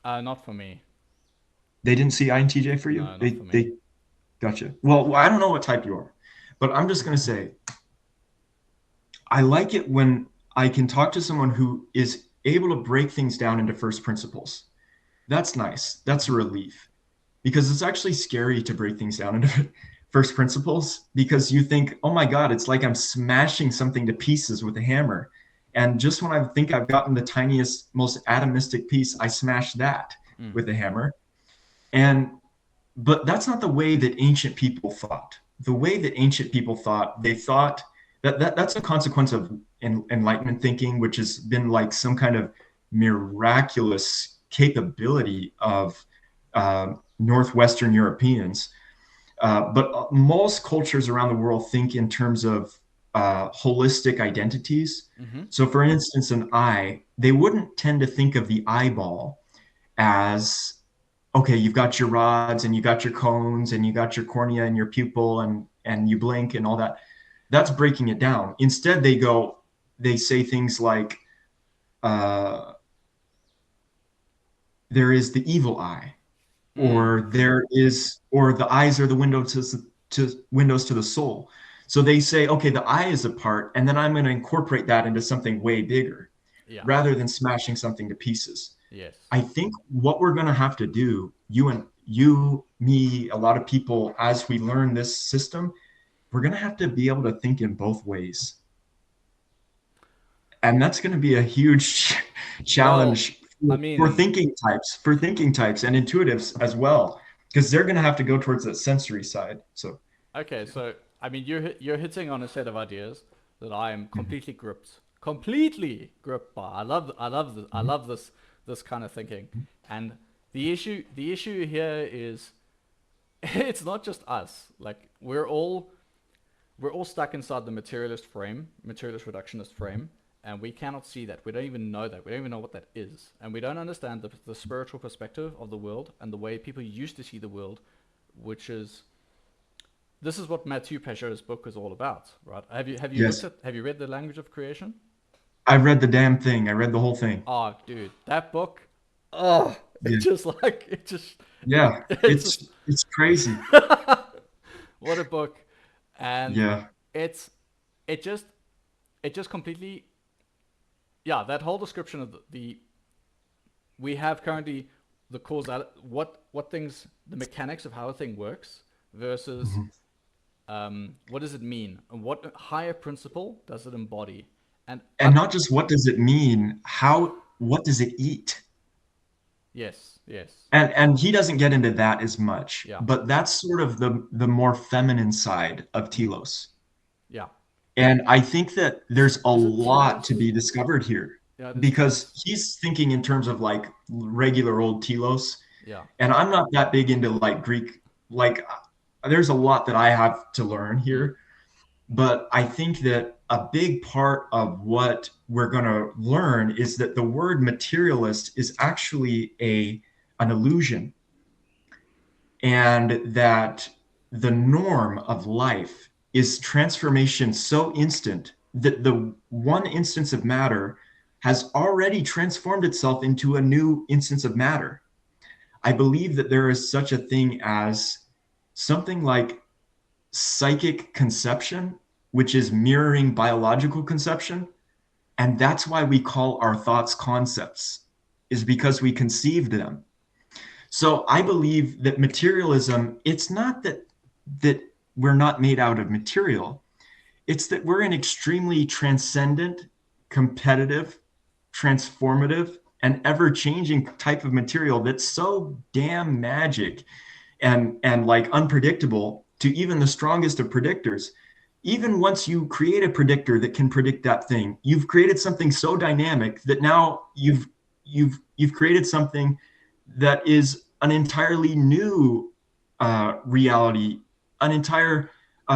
Not for me. They didn't see INTJ for you? No, not for me. They gotcha. Well, I don't know what type you are, but I'm just gonna say I like it when I can talk to someone who is able to break things down into first principles. That's nice. That's a relief because it's actually scary to break things down into first principles because you think, oh my God, it's like I'm smashing something to pieces with a hammer. And just when I think I've gotten the tiniest, most atomistic piece, I smash that Mm. with a hammer. And but that's not the way that ancient people thought. The way that ancient people thought, they thought that's a consequence of enlightenment thinking, which has been like some kind of miraculous capability of Northwestern Europeans. But most cultures around the world think in terms of holistic identities. Mm-hmm. So, for instance, an eye, they wouldn't tend to think of the eyeball as okay, you've got your rods and you got your cones and you got your cornea and your pupil and you blink and all that. That's breaking it down. Instead, they say things like, uh, there is the evil eye, Mm. or the eyes are the windows to the soul. So they say, okay, the eye is a part, and then I'm going to incorporate that into something way bigger, Yeah. rather than smashing something to pieces. Yes. I think what we're going to have to do, you, me, a lot of people, as we learn this system, we're going to have to be able to think in both ways. And that's going to be a huge Well, challenge I for mean, thinking types and intuitives as well, because they're going to have to go towards that sensory side. So, okay, so I mean, you're hitting on a set of ideas that I am mhm, completely gripped by. I mhm, love this kind of thinking. And the issue here is it's not just us. Like we're all stuck inside the materialist reductionist frame, and we cannot see that. We don't even know that. We don't even know what that is, and we don't understand the spiritual perspective of the world and the way people used to see the world, which is this is what Matthew Pesher's book is all about, right? yes, Have you read The Language of Creation? I read the damn thing. I read the whole thing. Oh, dude, that book. Oh, it Yeah, just like yeah, it's just it's crazy. what a book, and Yeah, it's it just it just completely yeah, that whole description of the we have currently the causal what things the mechanics of how a thing works versus mhm. what does it mean and what higher principle does it embody, and And not just what does it mean, what does it eat? yes, yes, And he doesn't get into that as much, yeah, but that's sort of the more feminine side of telos. yeah. And I think that there's a Is it lot to telos? be discovered here Yeah, it is because telos. he's thinking in terms of like regular old telos, Yeah. and I'm not that big into like Greek. Like, there's a lot that I have to learn Mm. here, but I think that a big part of what we're going to learn is that the word materialist is actually a an illusion, and that the norm of life is transformation so instant that the one instance of matter has already transformed itself into a new instance of matter. I believe that there is such a thing as something like psychic conception, which is mirroring biological conception. And that's why we call our thoughts concepts, is because we conceived them. So I believe that materialism, it's not that we're not made out of material. It's that we're an extremely transcendent, competitive, transformative, and ever-changing type of material that's so damn magic and like unpredictable to even the strongest of predictors. Even once you create a predictor that can predict that thing, you've created something so dynamic that now you've created something that is an entirely new reality, an entire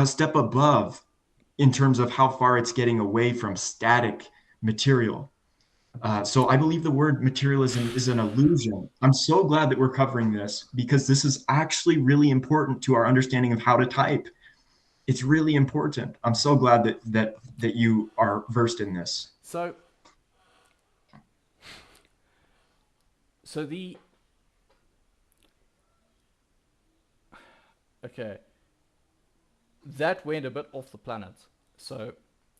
step above in terms of how far it's getting away from static material. So I believe the word materialism is an illusion. I'm so glad that we're covering this because this is actually really important to our understanding of how to type. It's really important. I'm so glad that you are versed in this. So So the okay, that went a bit off the planet. So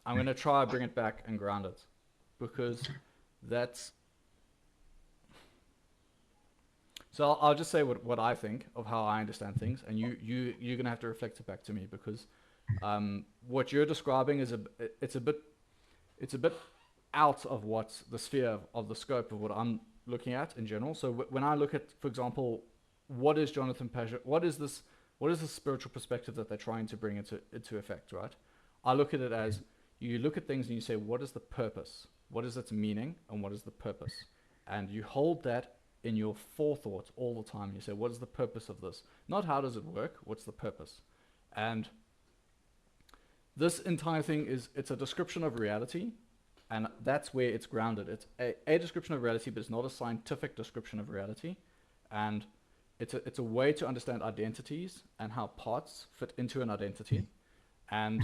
I'm going to try bring it back and ground it, because that's so I'll just say what I think of how I understand things, and you're gonna have to reflect it back to me, because what you're describing is it's a bit it's a bit out of what the sphere of the scope of what I'm looking at in general. So when I look at, for example, what is Jonathan Paget, what is the spiritual perspective that they're trying to bring into effect, right? I look at it as, you look at things and you say, what is the purpose? What is its meaning, and what is the purpose? And you hold that in your forethought all the time. You say, what is the purpose of this? Not how does it work, what's the purpose? And this entire thing it's a description of reality, and that's where it's grounded. It's a description of reality, but it's not a scientific description of reality. And it's a way to understand identities and how parts fit into an identity, and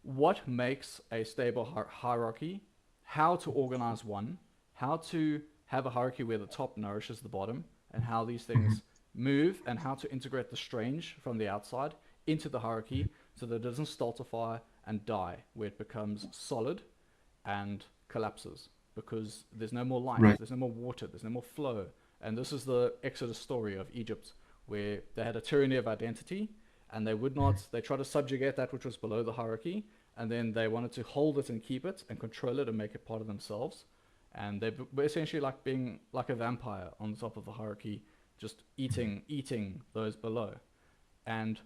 what makes a stable hierarchy, how to organize one, how to have a hierarchy where the top nourishes the bottom, and how these things move, and how to integrate the strange from the outside into the hierarchy so that it doesn't stultify and die, where it becomes solid and collapses, because there's no more life, Right. there's no more water, there's no more flow. And this is the Exodus story of Egypt, where they had a tyranny of identity, and they tried to subjugate that which was below the hierarchy, and then they wanted to hold it and keep it and control it and make it part of themselves. And they were essentially like being like a vampire on the top of the hierarchy, just eating those below. And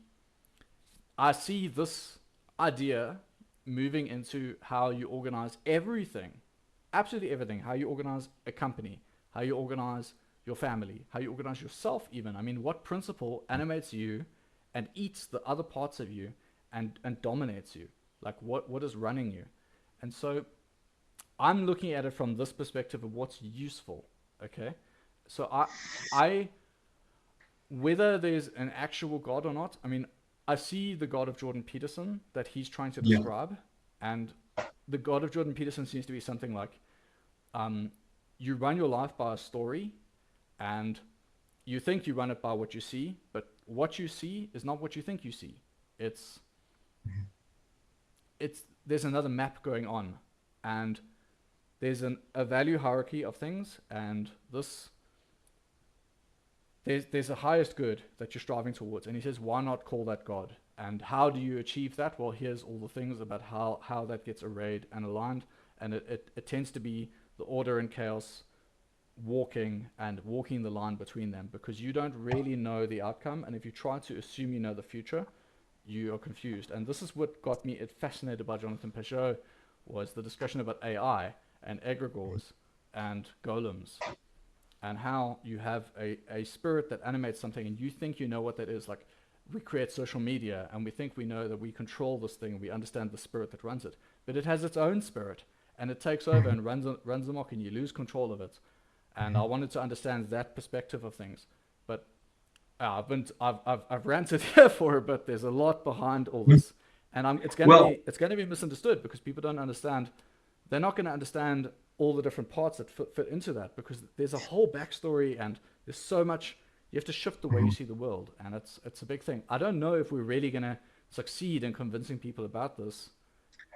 I see this idea moving into how you organize everything, absolutely everything, how you organize a company, how you organize your family, how you organize yourself even. I mean, what principle animates you and eats the other parts of you and dominates you? Like what is running you? And so I'm looking at it from this perspective of what's useful. Okay. So I whether there's an actual God or not, I mean, I see the God of Jordan Peterson that he's trying to Yeah. describe, and the God of Jordan Peterson seems to be something like, you run your life by a story, and you think you run it by what you see, but what you see is not what you think you see. It's there's another map going on, and there's a value hierarchy of things, and there's a highest good that you're striving towards. And he says, why not call that God? And how do you achieve that? Well, here's all the things about how that gets arrayed and aligned. And it tends to be the order and chaos walking the line between them, because you don't really know the outcome. And if you try to assume you know the future, you are confused. And this is what got me fascinated by Jonathan Pageau, was the discussion about AI and egregores and golems, and how you have a spirit that animates something, and you think you know what that is. Like, we create social media and we think we know that we control this thing, we understand the spirit that runs it, but it has its own spirit, and it takes over and runs amok, and you lose control of it. And I wanted to understand that perspective of things. But I've ranted here for a bit. There's a lot behind all this, and Well, it's going to be misunderstood, because people don't understand. They're not going to understand all the different parts that fit into that, because there's a whole backstory, and there's so much. You have to shift the way you see the world, and it's a big thing. I don't know if we're really going to succeed in convincing people about this.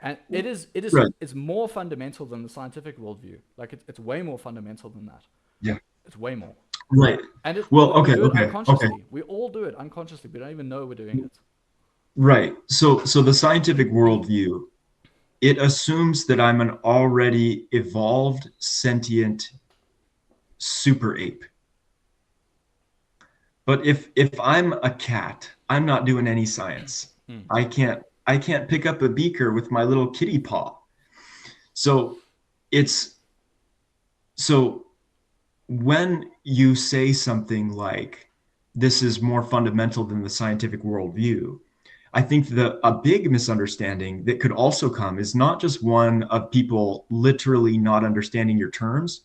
And right. it's more fundamental than the scientific worldview. Like, it's way more fundamental than that. Yeah. It's way more. Right. And Well, we okay, do it okay, okay. unconsciously. We all do it unconsciously. We don't even know we're doing it. Right. So the scientific worldview, it assumes that I'm an already evolved, sentient super ape. But if I'm a cat, I'm not doing any science. Mm. I can't pick up a beaker with my little kitty paw. So it's so when you say something like this is more fundamental than the scientific worldview, I think a big misunderstanding that could also come is not just one of people literally not understanding your terms,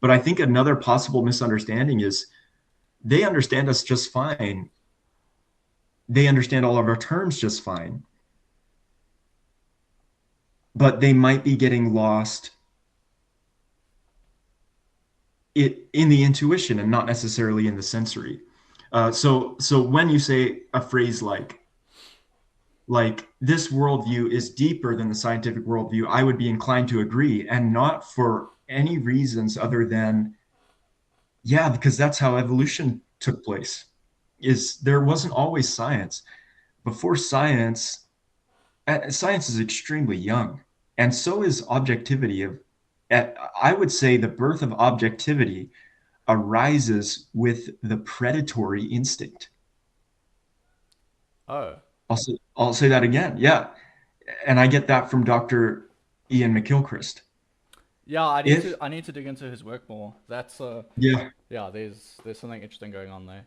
but I think another possible misunderstanding is they understand us just fine. They understand all of our terms just fine, but they might be getting lost it in the intuition and not necessarily in the sensory. So when you say a phrase like this worldview is deeper than the scientific worldview, I would be inclined to agree, and not for any reasons other than, yeah, because that's how evolution took place. Is there wasn't always science. Before science, science is extremely young, and so is objectivity. I would say the birth of objectivity arises with the predatory instinct. Oh, I'll say that again. Yeah. And I get that from Dr. Ian McGilchrist. yeah. If, I need to dig into his work more. That's yeah. yeah. There's something interesting going on there.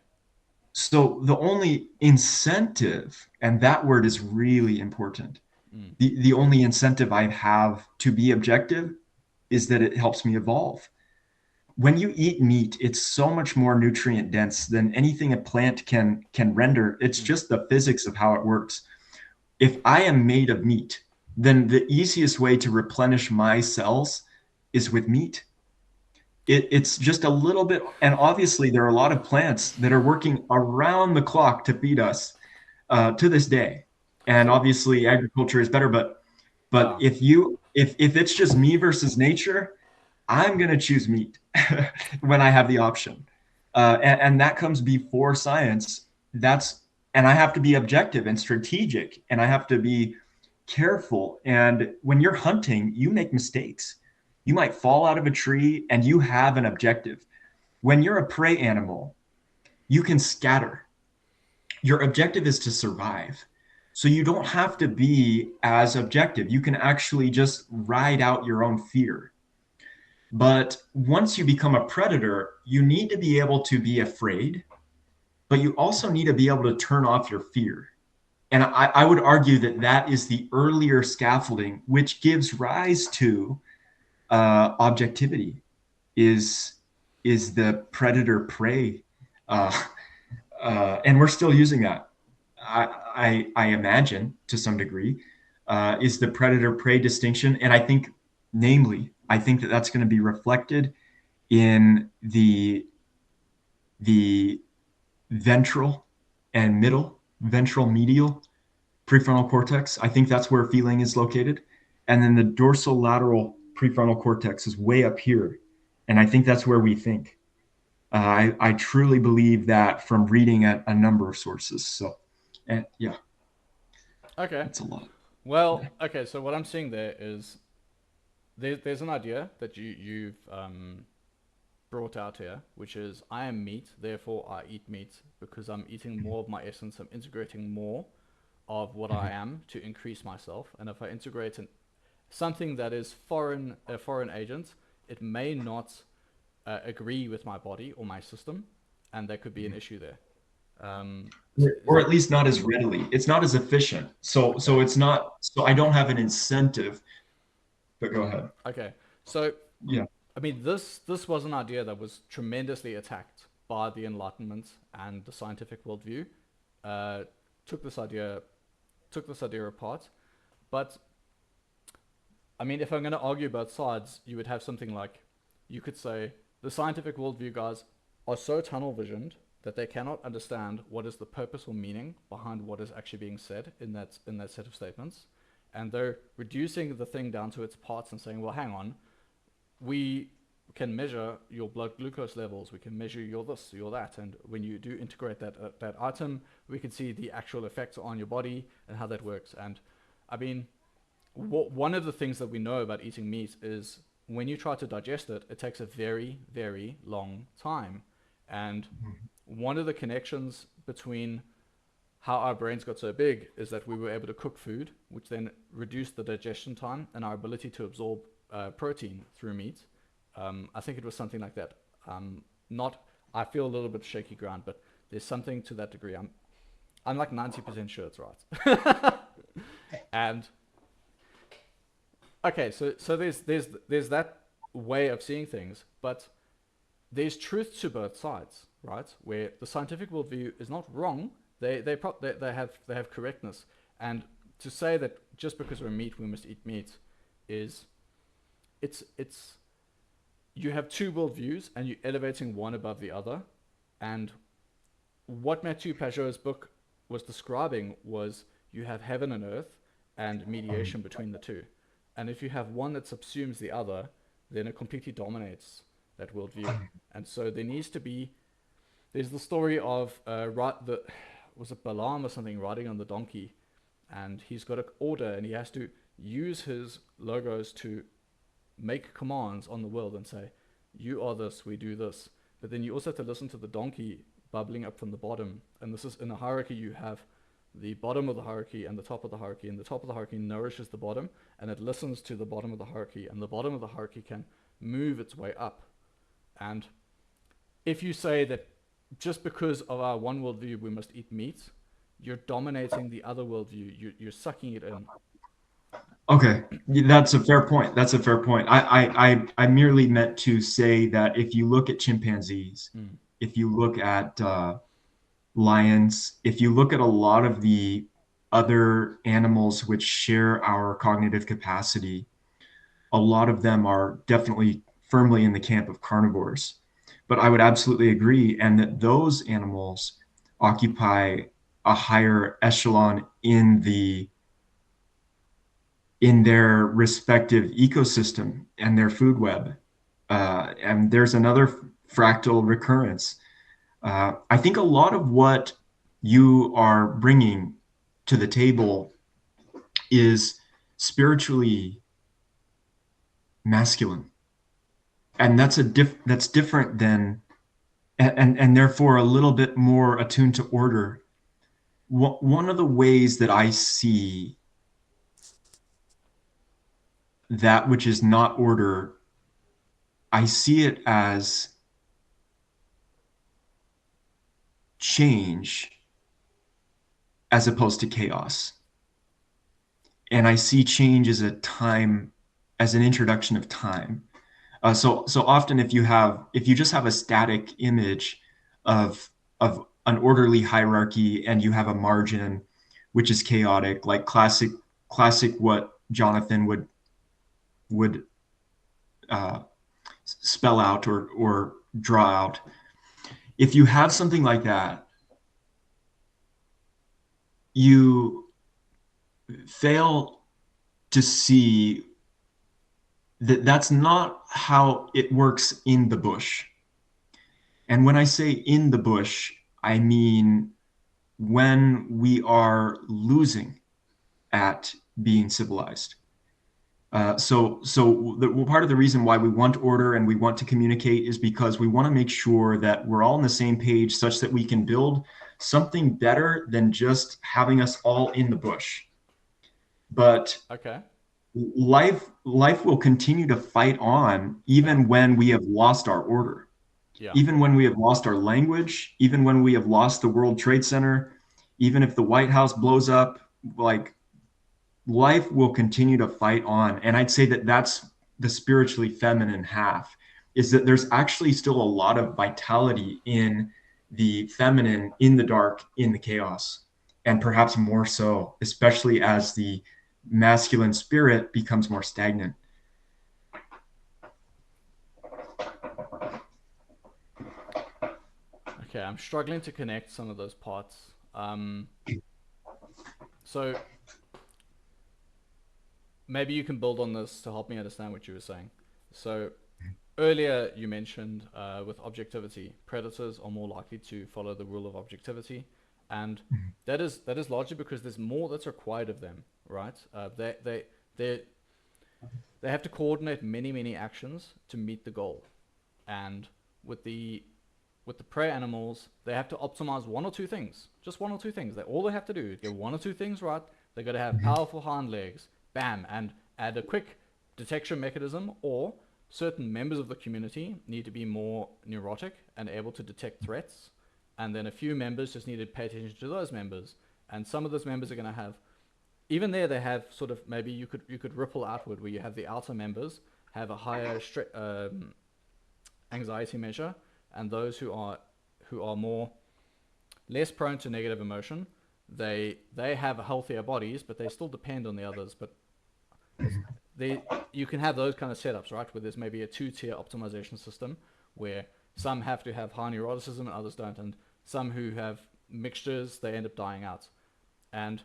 So the only incentive, and that word is really important, Mm, the only incentive I have to be objective is that it helps me evolve. When you eat meat, it's so much more nutrient dense than anything a plant can render. It's mm, just the physics of how it works. If I am made of meat, then the easiest way to replenish my cells is with meat. It's just a little bit, and obviously there are a lot of plants that are working around the clock to feed us to this day. And so obviously agriculture is better, but yeah. if it's just me versus nature, I'm gonna choose meat when I have the option, and that comes before science. That's and I have to be objective and strategic, and I have to be careful. And when you're hunting, you make mistakes. You might fall out of a tree, and you have an objective. When you're a prey animal, you can scatter. Your objective is to survive. So you don't have to be as objective. You can actually just ride out your own fear. But once you become a predator, you need to be able to be afraid, but you also need to be able to turn off your fear. And I would argue that that is the earlier scaffolding, which gives rise to objectivity, is is the predator prey, uh, and we're still using that. I imagine to some degree is the predator prey distinction, and I think, namely, I think that that's going to be reflected in the ventral and middle, ventral medial prefrontal cortex. I think that's where feeling is located. And then the dorsal lateral prefrontal cortex is way up here. And I think that's where we think. I truly believe that from reading a number of sources. So, and yeah, Okay. that's a lot. Well, okay. So what I'm seeing there is there's an idea that you've brought out here, which is I am meat, therefore I eat meat because I'm eating more of my essence. I'm integrating more of what I am to increase myself. And if I integrate something that is foreign, a foreign agent, it may not agree with my body or my system, and there could be an issue there. Is Or that at least not as readily. It's not as efficient. So okay? it's not. So I don't have an incentive. But go ahead. Okay. So Yeah. I mean, this was an idea that was tremendously attacked by the Enlightenment and the scientific worldview. Uh, took this idea took this idea apart, but I mean, if I'm going to argue both sides, you would have something like you could say the scientific worldview guys are so tunnel visioned that they cannot understand what is the purpose or meaning behind what is actually being said in that set of statements, and they're reducing the thing down to its parts and saying, well, hang on, we can measure your blood glucose levels, we can measure your this, your that, and when you do integrate that item, we can see the actual effects on your body and how that works. And I mean, one of the things that we know about eating meat is when you try to digest it, it takes a very, very long time. And one of the connections between how our brains got so big is that we were able to cook food, which then reduced the digestion time and our ability to absorb protein through meat. I think it was something like that. Not, I feel a little bit shaky ground, but there's something to that degree. I'm like 90% sure it's right. And okay, so there's that way of seeing things, but there's truth to both sides, right? Where the scientific worldview is not wrong. They have correctness, and to say that just because we're meat we must eat meat is it's you have two worldviews and you're elevating one above the other. And what Mathieu Pageau's book was describing was you have heaven and earth and mediation between the two. And if you have one that subsumes the other, then it completely dominates that worldview. And so there needs to be. There's the story of was it Balaam or something riding on the donkey, and he's got an order and he has to use his logos to make commands on the world and say, "You are this, we do this." But then you also have to listen to the donkey bubbling up from the bottom. And this is in a hierarchy, you have the bottom of the hierarchy and the top of the hierarchy, and the top of the hierarchy nourishes the bottom, and it listens to the bottom of the hierarchy, and the bottom of the hierarchy can move its way up. And if you say that just because of our one worldview we must eat meat, you're dominating the other worldview. You're sucking it in. Okay, that's a fair point. That's a fair point. I merely meant to say that if you look at chimpanzees, if you look at lions, if you look at a lot of the other animals which share our cognitive capacity, a lot of them are definitely firmly in the camp of carnivores. But I would absolutely agree, and that those animals occupy a higher echelon in their respective ecosystem and their food web. And there's another fractal recurrence. I think a lot of what you are bringing to the table is spiritually masculine, and that's different than, and therefore a little bit more attuned to order. One of the ways that I see that which is not order, I see it as change as opposed to chaos. And I see change as an introduction of time. So often if you just have a static image of an orderly hierarchy and you have a margin which is chaotic, like classic what Jonathan would spell out or draw out. If you have something like that, you fail to see that that's not how it works in the bush. And when I say in the bush, I mean when we are losing at being civilized. So part of the reason why we want order and we want to communicate is because we want to make sure that we're all on the same page, such that we can build something better than just having us all in the bush. But Okay. life will continue to fight on even when we have lost our order, Yeah. even when we have lost our language, even when we have lost the World Trade Center, even if the White House blows up. Like, life will continue to fight on. And I'd say that that's the spiritually feminine half, is that there's actually still a lot of vitality in the feminine, in the dark, in the chaos, and perhaps more so, especially as the masculine spirit becomes more stagnant. Okay, I'm struggling to connect some of those parts. So maybe you can build on this to help me understand what you were saying. So earlier you mentioned with objectivity, predators are more likely to follow the rule of objectivity, and that is largely because there's more that's required of them, right? They have to coordinate many actions to meet the goal, and with the prey animals, they have to optimize one or two things, just one or two things. All they have to do is get one or two things right. They got to have powerful hind legs, bam, and add a quick detection mechanism, or certain members of the community need to be more neurotic and able to detect threats, and then a few members just need to pay attention to those members, and some of those members are going to have, even there they have sort of, maybe you could ripple outward where you have the outer members have a higher anxiety measure, and those who are more less prone to negative emotion, they have healthier bodies, but they still depend on the others. But they you can have those kind of setups, right? Where there's maybe a two-tier optimization system where some have to have high neuroticism and others don't, and some who have mixtures they end up dying out. And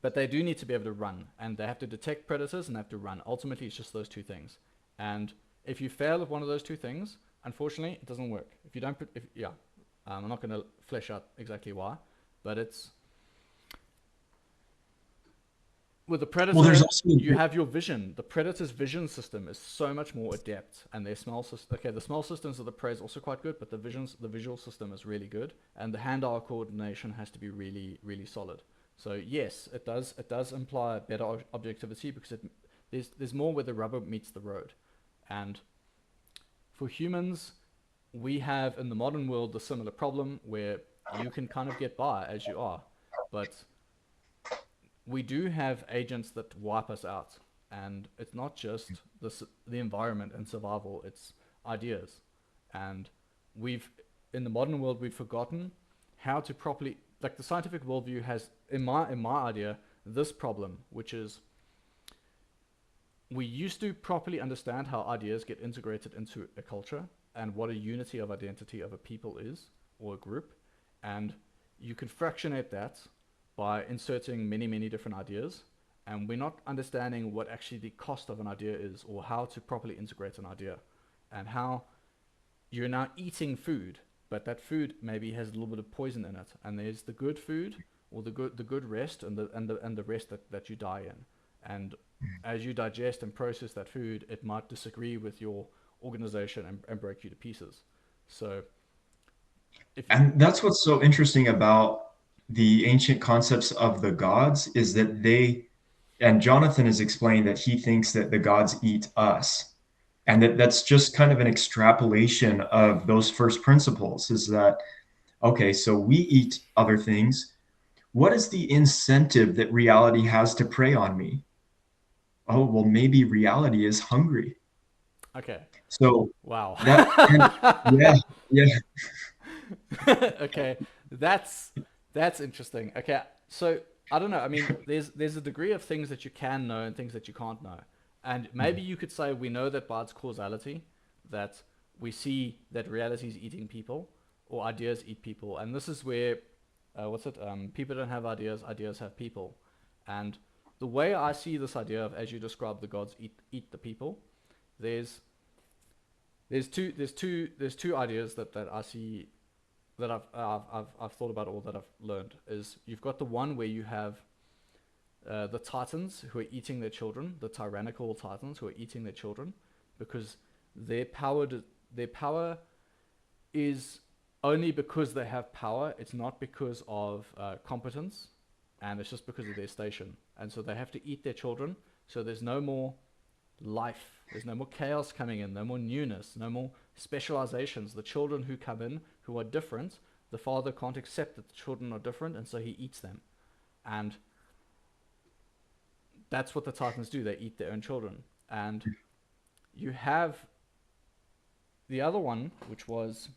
but they do need to be able to run, and they have to detect predators and they have to run. Ultimately, it's just those two things. And if you fail at one of those two things, unfortunately, it doesn't work. If you don't, if yeah, I'm not going to flesh out exactly why, but it's with the Well, there's predator, also you have your vision. The predator's vision system is so much more adept, and their smell system. Okay, the smell systems of the prey is also quite good, but the visual system is really good, and the hand-eye coordination has to be really, really solid. So yes, it does imply better objectivity because there's more where the rubber meets the road, and for humans, we have in the modern world the similar problem where you can kind of get by as you are, but we do have agents that wipe us out, and it's not just the environment and survival; it's ideas, and we've in the modern world we've forgotten how to properly like the scientific worldview has in my idea this problem, which is we used to properly understand how ideas get integrated into a culture and what a unity of identity of a people is or a group, and you can fractionate that by inserting many, many different ideas. And we're not understanding what actually the cost of an idea is or how to properly integrate an idea and how you're now eating food, but that food maybe has a little bit of poison in it. And there's the good food or the good rest and the rest that you die in. And as you digest and process that food, it might disagree with your organization and break you to pieces. So if you And that's what's so interesting about the ancient concepts of the gods is that and Jonathan has explained that he thinks that the gods eat us. And that's just kind of an extrapolation of those first principles is that, okay, so we eat other things. What is the incentive that reality has to prey on me? Oh, well, maybe reality is hungry. okay, So wow. that, and yeah, yeah, Okay, that's that's interesting. Okay, so I don't know. I mean, there's a degree of things that you can know and things that you can't know, and maybe you could say we know that by its causality, that we see that reality is eating people or ideas eat people, and this is where what's it? People don't have ideas, ideas have people, and the way I see this idea of as you describe the gods eat the people, there's there's two ideas that I see that I've thought about or that I've learned is you've got the one where you have the titans who are eating their children, the tyrannical titans who are eating their children, because their power is only because they have power. It's not because of competence, and it's just because of their station. And so they have to eat their children. So there's no more life. There's no more chaos coming in, no more newness, no more specializations. The children who come in who are different, the father can't accept that the children are different, and so he eats them. And that's what the Titans do. They eat their own children. And you have the other one, which was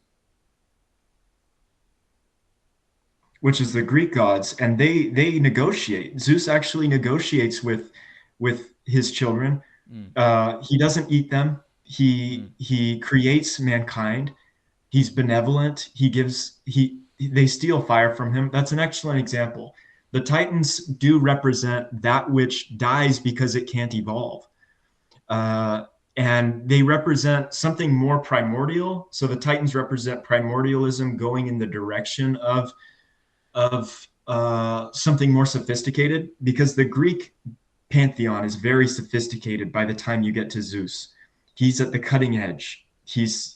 which is the Greek gods, and they negotiate. Zeus actually negotiates with his children. mm, He doesn't eat them. mm, He creates mankind. He's benevolent. They steal fire from him. That's an excellent example. The Titans do represent that which dies because it can't evolve. Uh, and they represent something more primordial. So the Titans represent primordialism going in the direction of something more sophisticated because the Greek pantheon is very sophisticated by the time you get to Zeus. He's at the cutting edge. He's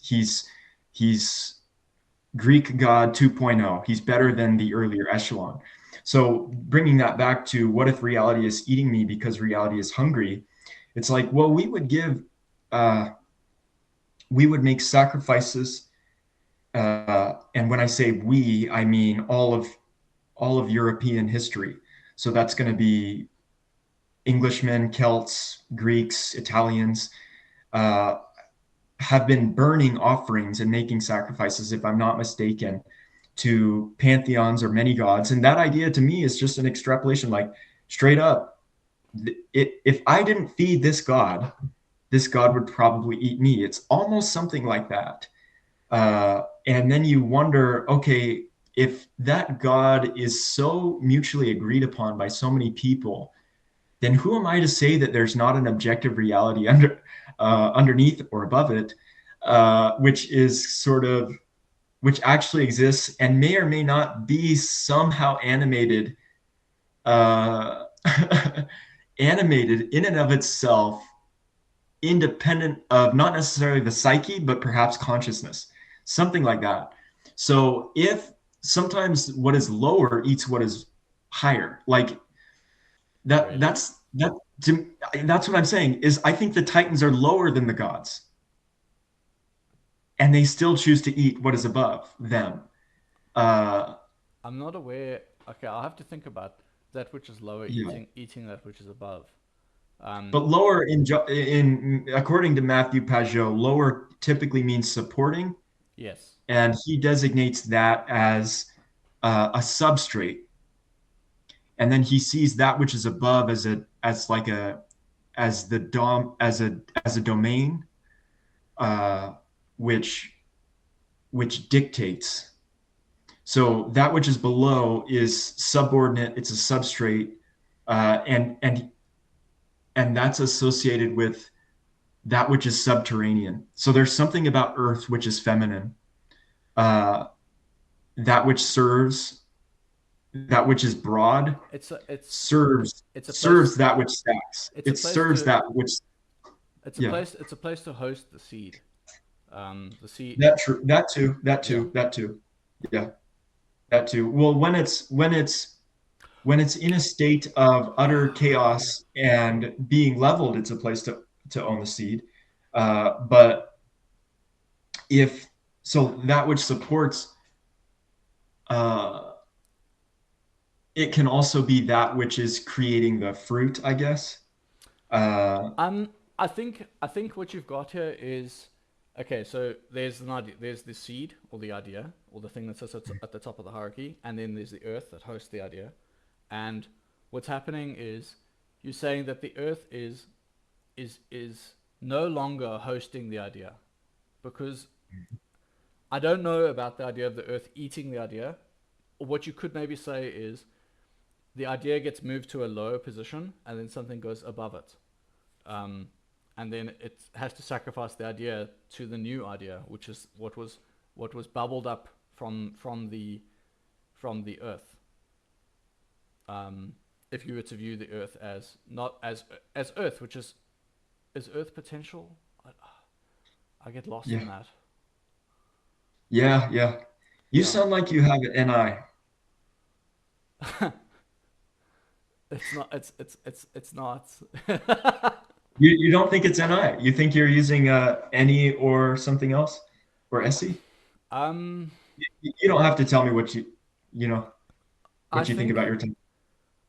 Greek god 2.0. He's better than the earlier echelon. So bringing that back to what if reality is eating me because reality is hungry? It's like, well, uh, we would make sacrifices, and when I say we, I mean all of European history. So that's going to be Englishmen, Celts, Greeks, Italians, uh, have been burning offerings and making sacrifices, if I'm not mistaken, to pantheons or many gods. And that idea to me is just an extrapolation, like straight up. If I didn't feed this God would probably eat me. It's almost something like that. And then you wonder, okay, if that God is so mutually agreed upon by so many people, then who am I to say that there's not an objective reality underneath or above it, which is sort of which actually exists and may or may not be somehow animated, uh, animated in and of itself, independent of not necessarily the psyche, but perhaps consciousness, something like that. So if sometimes what is lower eats what is higher, like that, Really? that's what I'm saying is I think the Titans are lower than the gods, and they still choose to eat what is above them. Uh, I'm not aware. Okay, I'll have to think about that which is lower yeah. eating that which is above. Um, But lower in according to Matthew Pajot, lower typically means supporting, yes. and he designates that as a substrate, and then he sees that which is above as a as like a as the dom as a domain, uh, which which dictates. So that which is below is subordinate. It's a substrate, and that's associated with that which is subterranean. So there's something about Earth which is feminine, uh, that which serves, that which is broad, It's a it's it's a place serves that which stacks. it's a It place serves to that which, yeah. it's a place to host the seed. The seed. That true. That too. That Yeah. too. That too. Yeah. That too. Well, when it's in a state of utter chaos and being leveled, it's a place to own the seed. But if so, that which supports, uh, it can also be that which is creating the fruit, I guess. Uh, Um, I think what you've got here is okay. So there's an idea. There's the seed or the idea or the thing that sits at the top of the hierarchy, and then there's the earth that hosts the idea. And what's happening is you're saying that the earth is no longer hosting the idea because I don't know about the idea of the earth eating the idea. Or what you could maybe say is the idea gets moved to a lower position and then something goes above it. Um, and then it has to sacrifice the idea to the new idea, which is what was bubbled up from the earth. If you were to view the earth as not as earth, which is earth potential. I get lost yeah. in that. Yeah. Yeah. You Yeah, sound like you have an NI. it's not. It's not. You don't think it's NI. You think you're using any or something else or SE? um, You don't have to tell me you know I what you think about think your time.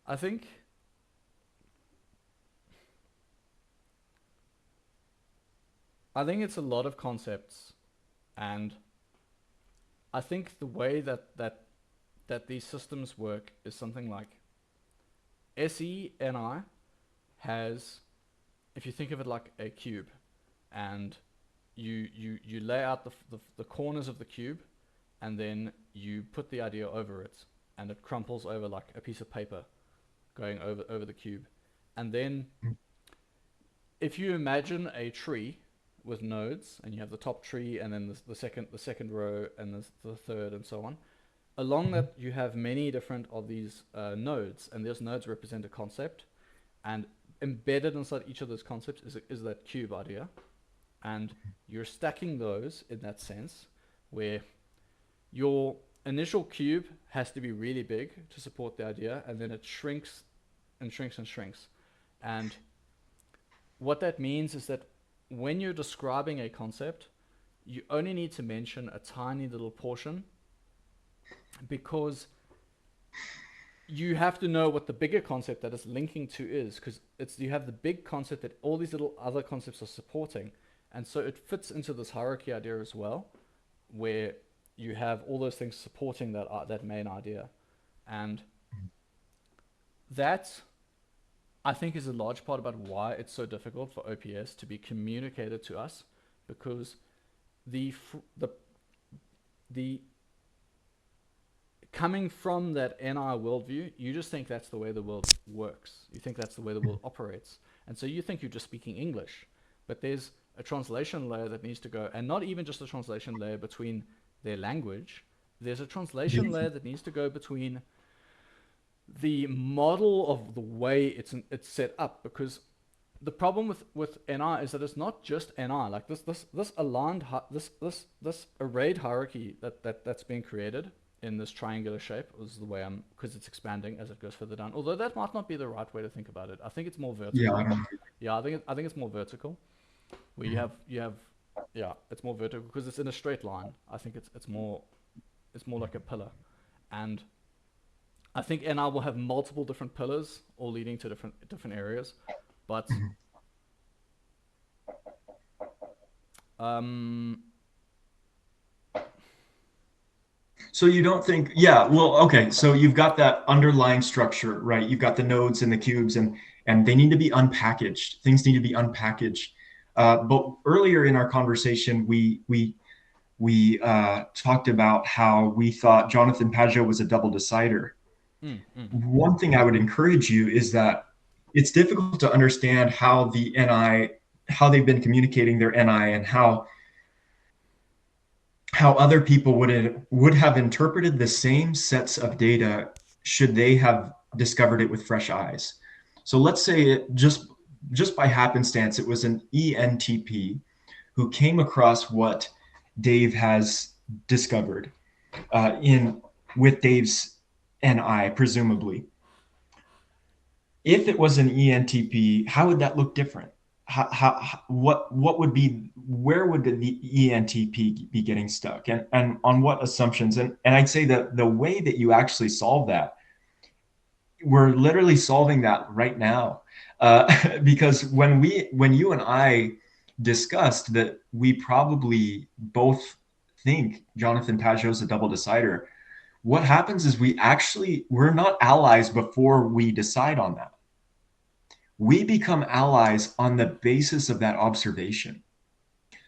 I think I think it's a lot of concepts, and I think the way that these systems work is something like SENI has, if you think of it like a cube, and you lay out the corners of the cube, and then you put the idea over it, and it crumples over like a piece of paper, going over the cube, and then if you imagine a tree with nodes, and you have the top tree, and then the second row, and the third, and so on. Along that, you have many different of these nodes, and those nodes represent a concept, and embedded inside each of those concepts is that cube idea, and you're stacking those in that sense, where your initial cube has to be really big to support the idea, and then it shrinks and shrinks and shrinks, and what that means is that when you're describing a concept, you only need to mention a tiny little portion because you have to know what the bigger concept that it's linking to is because it's you have the big concept that all these little other concepts are supporting, and so it fits into this hierarchy idea as well, where you have all those things supporting that main idea, and that I think is a large part about why it's so difficult for OPS to be communicated to us, because the the coming from that NI worldview, you just think that's the way the world works. You think that's the way the world operates, and so you think you're just speaking English, but there's a translation layer that needs to go, and not even just a translation layer between their language. There's a translation layer that needs to go between the model of the way it's set up, because the problem with NI is that it's not just NI. Like this aligned this arrayed hierarchy that's being created in this triangular shape is the way because it's expanding as it goes further down. Although that might not be the right way to think about it. I think it's more Yeah, I vertical. don't know. Yeah, I think it's more vertical. Where you have yeah, it's more vertical because it's in a straight line. I think it's more like a pillar, and I think NI will have multiple different pillars, all leading to different areas, but um, So you don't think, yeah, well, okay. So you've got that underlying structure, right? You've got the nodes and the cubes, and they need to be unpackaged. Things need to be unpackaged. But earlier in our conversation, we talked about how we thought Jonathan Pageau was a double decider. mm, mm, One thing I would encourage you is that it's difficult to understand how the NI, how they've been communicating their NI, and how other people would have interpreted the same sets of data should they have discovered it with fresh eyes. So let's say it just by happenstance it was an ENTP who came across what Dave has discovered in with Dave's NI, presumably. If it was an ENTP, how would that look different? What would be, where would the ENTP be getting stuck, and on what assumptions? And I'd say that the way that you actually solve that, we're literally solving that right now, because when you and I discussed that we probably both think Jonathan Pageau is a double decider, what happens is we're not allies before we decide on that. We become allies on the basis of that observation.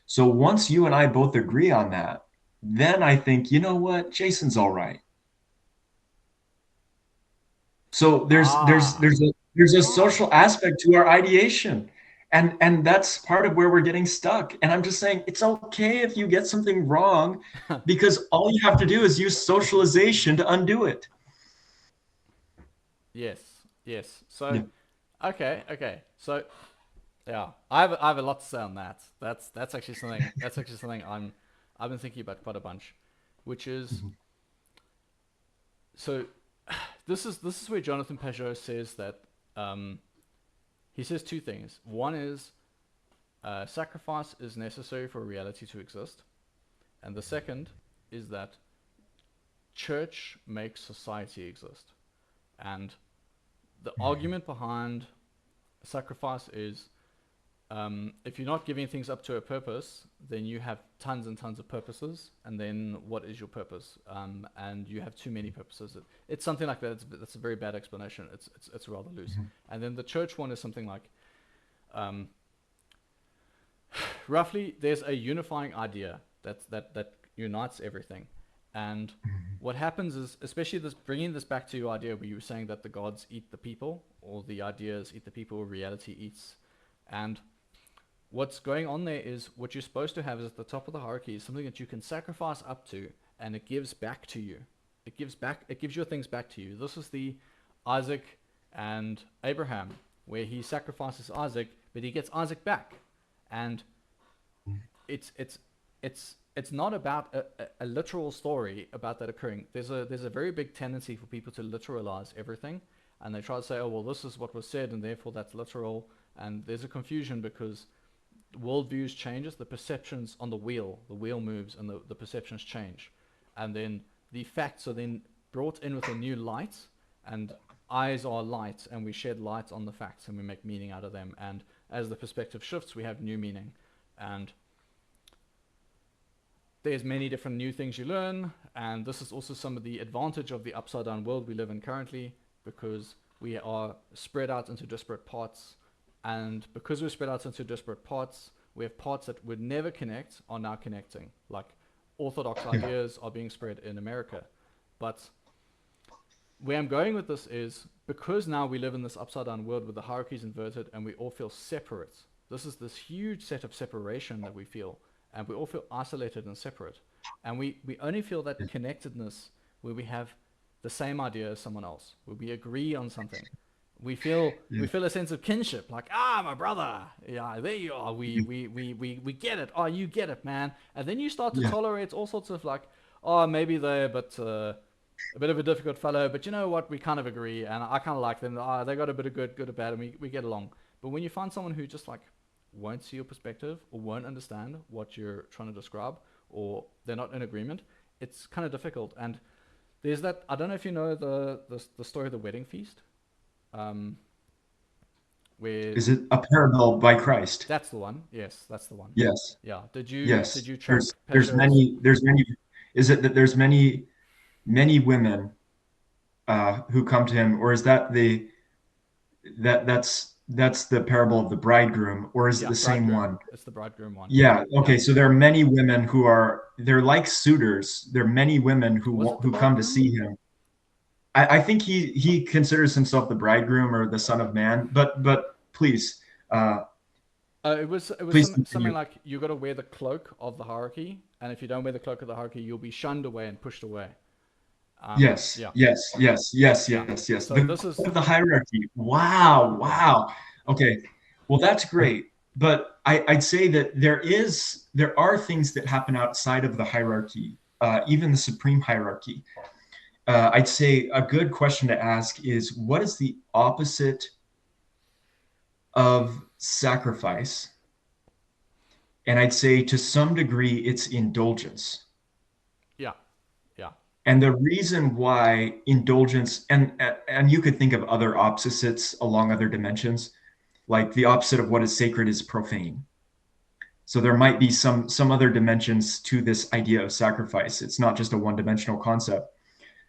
So once you and I both agree on that, then I think, you know what, Jason's all right. So ah, there's a ah, social aspect to our ideation. And that's part of where we're getting stuck. And I'm just saying it's okay if you get something wrong, because all you have to do is use socialization to undo it. yes, yes. So Yeah. okay. So yeah, I have a lot to say on that. That's actually something I've been thinking about quite a bunch, which is Mhm. so this is where Jonathan Pageau says that um, he says two things. One is sacrifice is necessary for reality to exist, and the second is that church makes society exist. And the argument behind sacrifice is if you're not giving things up to a purpose, then you have tons and tons of purposes, and then what is your purpose? And you have too many purposes. It's something like that. That's a very bad explanation. It's rather loose. Mhm. And then the church one is something like um, roughly there's a unifying idea that unites everything, and what happens is, especially this bringing this back to your idea where you were saying that the gods eat the people, or the ideas eat the people, or reality eats, and what's going on there is what you're supposed to have is at the top of the hierarchy is something that you can sacrifice up to, and it gives back to you. It gives your things back to you. This is the Isaac and Abraham, where he sacrifices Isaac, but he gets Isaac back, and it's not about a literal story about that occurring. There's a very big tendency for people to literalize everything, and they try to say, oh well, this is what was said, and therefore that's literal. And there's a confusion because worldviews changes, the perceptions on the wheel moves, and the perceptions change, and then the facts are then brought in with a new light, and eyes are light, and we shed light on the facts, and we make meaning out of them. And as the perspective shifts, we have new meaning, and there's many different new things you learn, and this is also some of the advantage of the upside down world we live in currently, because We are spread out into disparate parts, and because we're spread out into disparate parts, we have parts that would never connect are now connecting. Like orthodox Yeah. ideas are being spread in America, but where I'm going with this is because now we live in this upside down world where the hierarchy is inverted and we all feel separate. This is this huge set of separation that we feel, and we all feel isolated and separate. And we only feel that connectedness where we have the same idea as someone else, where we agree on something. We Yeah. feel a sense of kinship, like my brother, yeah, there you are. We get it. Oh, you get it, man. And then you start to Yeah. tolerate all sorts of like, oh, maybe they're but a bit of a difficult fellow, but you know what? We kind of agree, and I kind of like them. They got a bit of good or bad, and we get along. But when you find someone who just like won't see your perspective or won't understand what you're trying to describe, or they're not in agreement, it's kind of difficult. And there's that. I don't know if you know the story of the wedding feast, um, where Is it a parable by Christ? that's the one. Yes, that's the one. Yes. Yeah. Did Yes. you There's track there's Pesher's? many there's many is it that there's many women who come to him, or is that that's the parable of the bridegroom, or is it Yeah, the same bridegroom. one? It's the bridegroom one. Yeah. Yeah. Okay. So there are many women who are they're like suitors. There are many women Was it the who come to bridegroom? see him. I think he considers himself the bridegroom or the son of man. But please uh, It was please something continue. like you got to wear the cloak of the hierarchy, and if you don't wear the cloak of the hierarchy, you'll be shunned away and pushed away. Yes, Yeah, yes, yes, yes, yeah. yes, yes. So The this is of the hierarchy. Wow, yeah, wow. Okay. Well, that's great. But I'd say that there are things that happen outside of the hierarchy, even the supreme hierarchy. I'd say a good question to ask is what is the opposite of sacrifice? And I'd say to some degree it's indulgence. yeah, yeah, And the reason why indulgence and you could think of other opposites along other dimensions, like the opposite of what is sacred is profane. So there might be some other dimensions to this idea of sacrifice. It's not just a one-dimensional concept.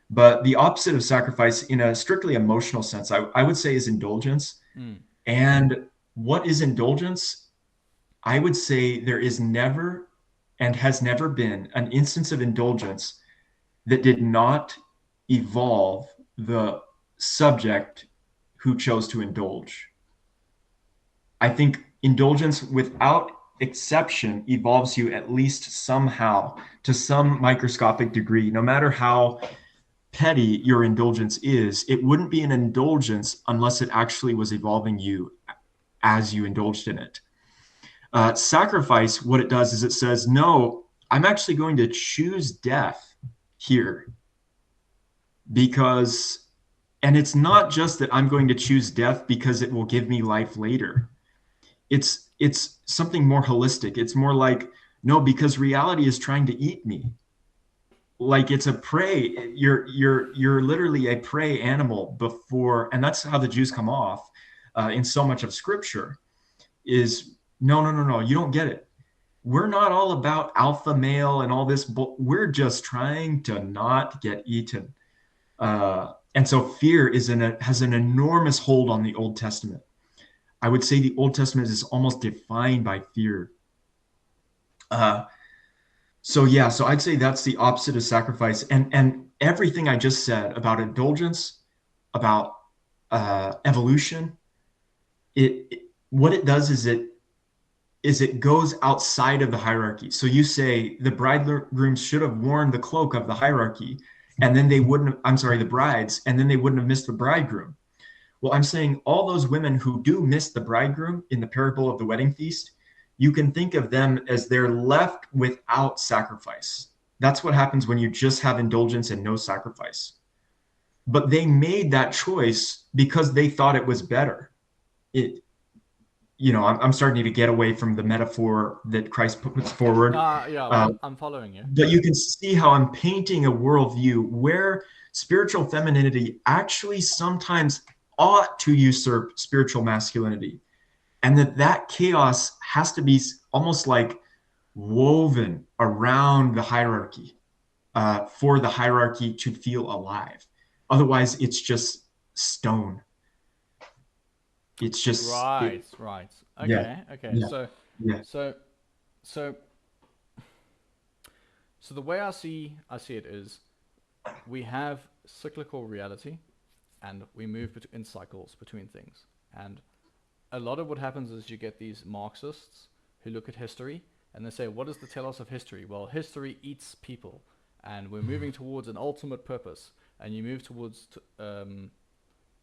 But the opposite of sacrifice in a strictly emotional sense, I would say is indulgence. mm, And what is indulgence? I would say there is never and has never been an instance of indulgence that did not evolve the subject who chose to indulge. I think indulgence without exception evolves you at least somehow to some microscopic degree, no matter how petty your indulgence is. It wouldn't be an indulgence unless it actually was evolving you as you indulged in it. Sacrifice, what it does is it says, no, I'm actually going to choose death here because and it's not just that I'm going to choose death because it will give me life later. It's something more holistic. It's more like no, because reality is trying to eat me. Like it's a prey. You're literally a prey animal before, and that's how the Jews come off in so much of Scripture. Is no. You don't get it. We're not all about alpha male and all this. We're just trying to not get eaten. And so fear has an enormous hold on the Old Testament. I would say the Old Testament is almost defined by fear. Uh, so yeah, so I'd say that's the opposite of sacrifice, and everything I just said about indulgence, about evolution, it what it does is it goes outside of the hierarchy. So you say the bridegrooms should have worn the cloak of the hierarchy, and then they wouldn't have, I'm sorry, the brides, and then they wouldn't have missed the bridegroom. Well, I'm saying all those women who do miss the bridegroom in the parable of the wedding feast, you can think of them as they're left without sacrifice. That's what happens when you just have indulgence and no sacrifice. But they made that choice because they thought it was better. It, I'm starting to get away from the metaphor that Christ puts forward. yeah. Uh, I'm following you. but you can see how I'm painting a worldview where spiritual femininity actually sometimes ought to usurp spiritual masculinity, and that chaos has to be almost like woven around the hierarchy for the hierarchy to feel alive. Otherwise, it's just stone. It's just it. Right, right. Yeah, Okay, okay. yeah, yeah. So, so, so the way I see it is we have cyclical reality, and we move in cycles between things. And a lot of what happens is you get these Marxists who look at history and they say, what does the tell us of history? Well, history eats people, and we're moving towards an ultimate purpose. And you move towards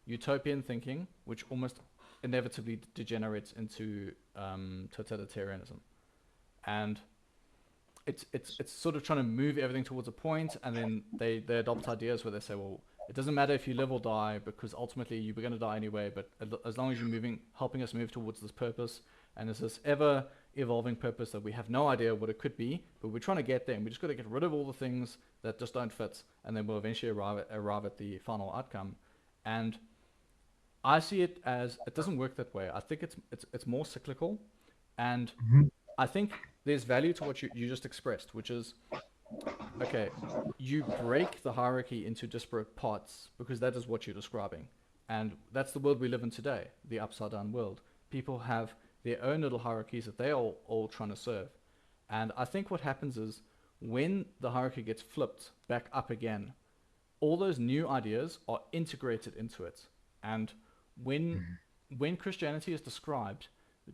utopian thinking, which almost inevitably degenerates into totalitarianism. And it's sort of trying to move everything towards a point, and then they adopt ideas where they say, well, it doesn't matter if you live or die because ultimately you were going to die anyway. But as long as you're moving, helping us move towards this purpose, and there's this ever evolving purpose that we have no idea what it could be, but we're trying to get there, and we just got to get rid of all the things that just don't fit, and then we'll eventually arrive at the final outcome. And I see it as it doesn't work that way. I think it's more cyclical, and Mhm. I think there's value to what you just expressed, which is okay, you break the hierarchy into disparate parts because that is what you're describing. And that's the world we live in today, the upside down world. People have their own little hierarchies that they're all trying to serve. And I think what happens is when the hierarchy gets flipped back up again, all those new ideas are integrated into it. And when when Christianity is described,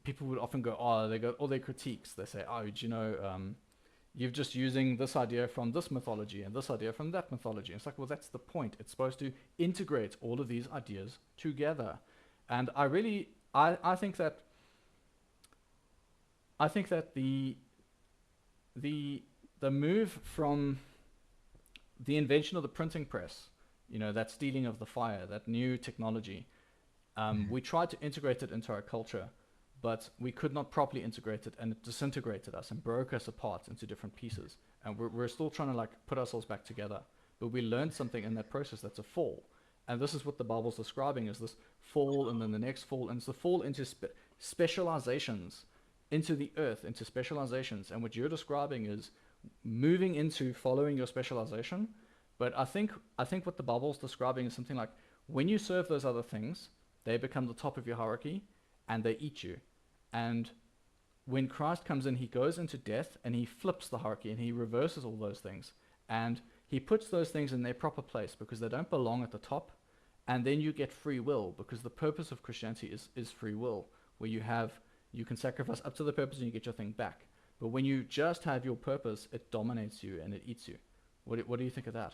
people would often go, oh, they got all their critiques. They say, oh, do you know, you're just using this idea from this mythology and this idea from that mythology. And it's like, well, that's the point. It's supposed to integrate all of these ideas together. And I think that the the move from the invention of the printing press, that stealing of the fire, that new technology, we tried to integrate it into our culture, but we could not properly integrate it, and it disintegrated us and broke us apart into different pieces. And we're still trying to like put ourselves back together, but we learned something in that process that's a fall. And this is what the Bible's describing is this fall, and then the next fall, and it's the fall into specializations, into the earth, into specializations. And what you're describing is moving into following your specialization. But I think what the Bible's describing is something like when you serve those other things, they become the top of your hierarchy, and they eat you. And when Christ comes in, he goes into death and he flips the hierarchy and he reverses all those things. And he puts those things in their proper place because they don't belong at the top. And then you get free will, because the purpose of Christianity is free will, where you can sacrifice up to the purpose and you get your thing back. But when you just have your purpose, it dominates you and it eats you. What do you think of that?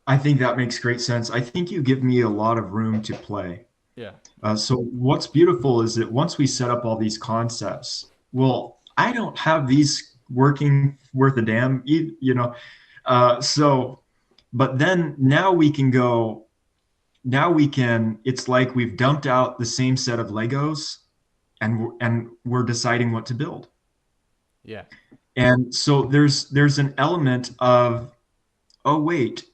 I think that makes great sense. I think you give me a lot of room to play. Yeah. So what's beautiful is that once we set up all these concepts, well, I don't have these working worth a damn, so, but then now we can go, now we can, it's like we've dumped out the same set of Legos and we're deciding what to build. Yeah. And so there's an element of, oh, wait,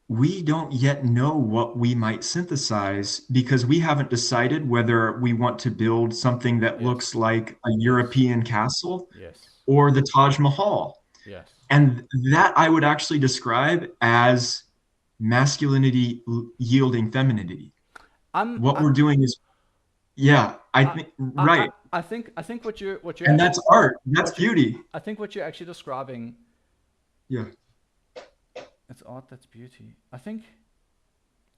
we don't yet know what we might synthesize because we haven't decided whether we want to build something that Yes. looks like a Yes. European castle Yes. or the Taj Mahal. Yes. And that I would actually describe as masculinity yielding femininity. I'm What I we're doing is, yeah, I I think, I I right. I think what you're And that's actually art. That's what you beauty. I think what you're actually describing, Yeah. it's art that's beauty. I think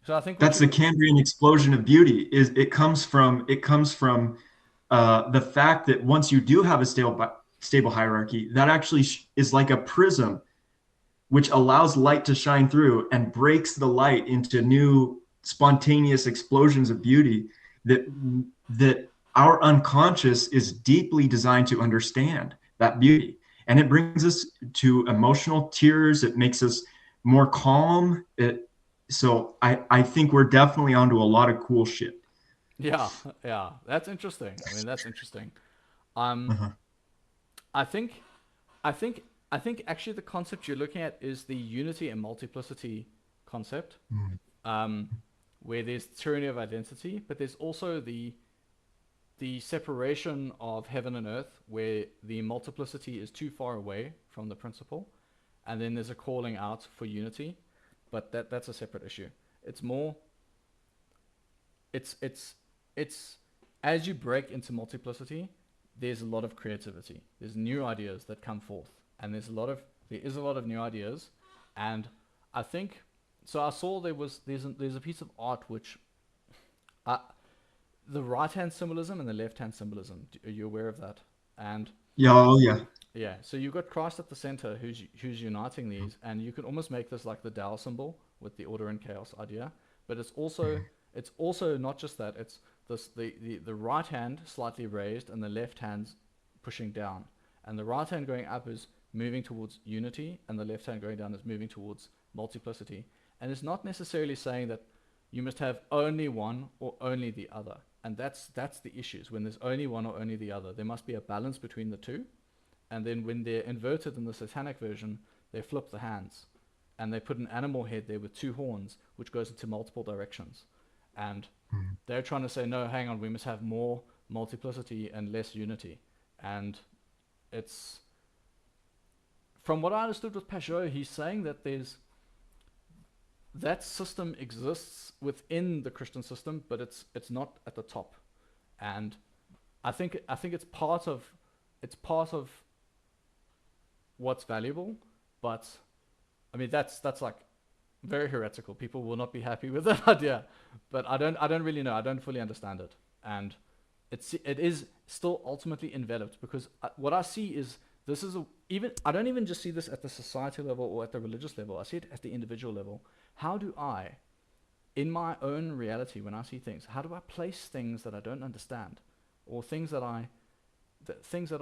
what That's the you Cambrian explosion of beauty. Is it comes from the fact that once you do have a stable hierarchy, that actually is like a prism, which allows light to shine through and breaks the light into new spontaneous explosions of beauty that our unconscious is deeply designed to understand that beauty. And it brings us to emotional tears. It makes us more calm. So I think we're definitely onto a lot of cool shit. Yeah, yeah, that's interesting. I mean, that's interesting. Um, Uh-huh. I think, I think, I think actually the concept you're looking at is the unity and multiplicity concept, Mm. um, where there's tyranny of identity, but there's also the separation of heaven and earth, where the multiplicity is too far away from the principle, and then there's a calling out for unity, but that's a separate issue. It's more. it's as you break into multiplicity, there's a lot of creativity. There's new ideas that come forth, and there is a lot of new ideas, and I think so. I saw there's a piece of art which, uh, the right hand symbolism and the left hand symbolism. Are you aware of that? And Yeah, oh yeah. yeah, so you've got Christ at the center, who's uniting these, and you can almost make this like the Tao symbol with the order and chaos idea. But it's also not just that. It's the right hand slightly raised and the left hand pushing down, and the right hand going up is moving towards unity, and the left hand going down is moving towards multiplicity. And it's not necessarily saying that you must have only one or only the other. And that's the issues. When there's only one or only the other, there must be a balance between the two, and then when they're inverted in the satanic version, they flip the hands and they put an animal head there with two horns, which goes into multiple directions. And they're trying to say, no, hang on, we must have more multiplicity and less unity. And it's, from what I understood with Peugeot, he's saying that that system exists within the Christian system, but it's not at the top. And I think it's part of what's valuable, but I mean that's like very heretical. People will not be happy with that idea, but I don't really know. I don't fully understand it, and it is still ultimately enveloped because what I see is this is even I don't even just see this at the society level or at the religious level. I see it at the individual level. How do I, in my own reality, when I see things, how do I place things that I don't understand, or things that are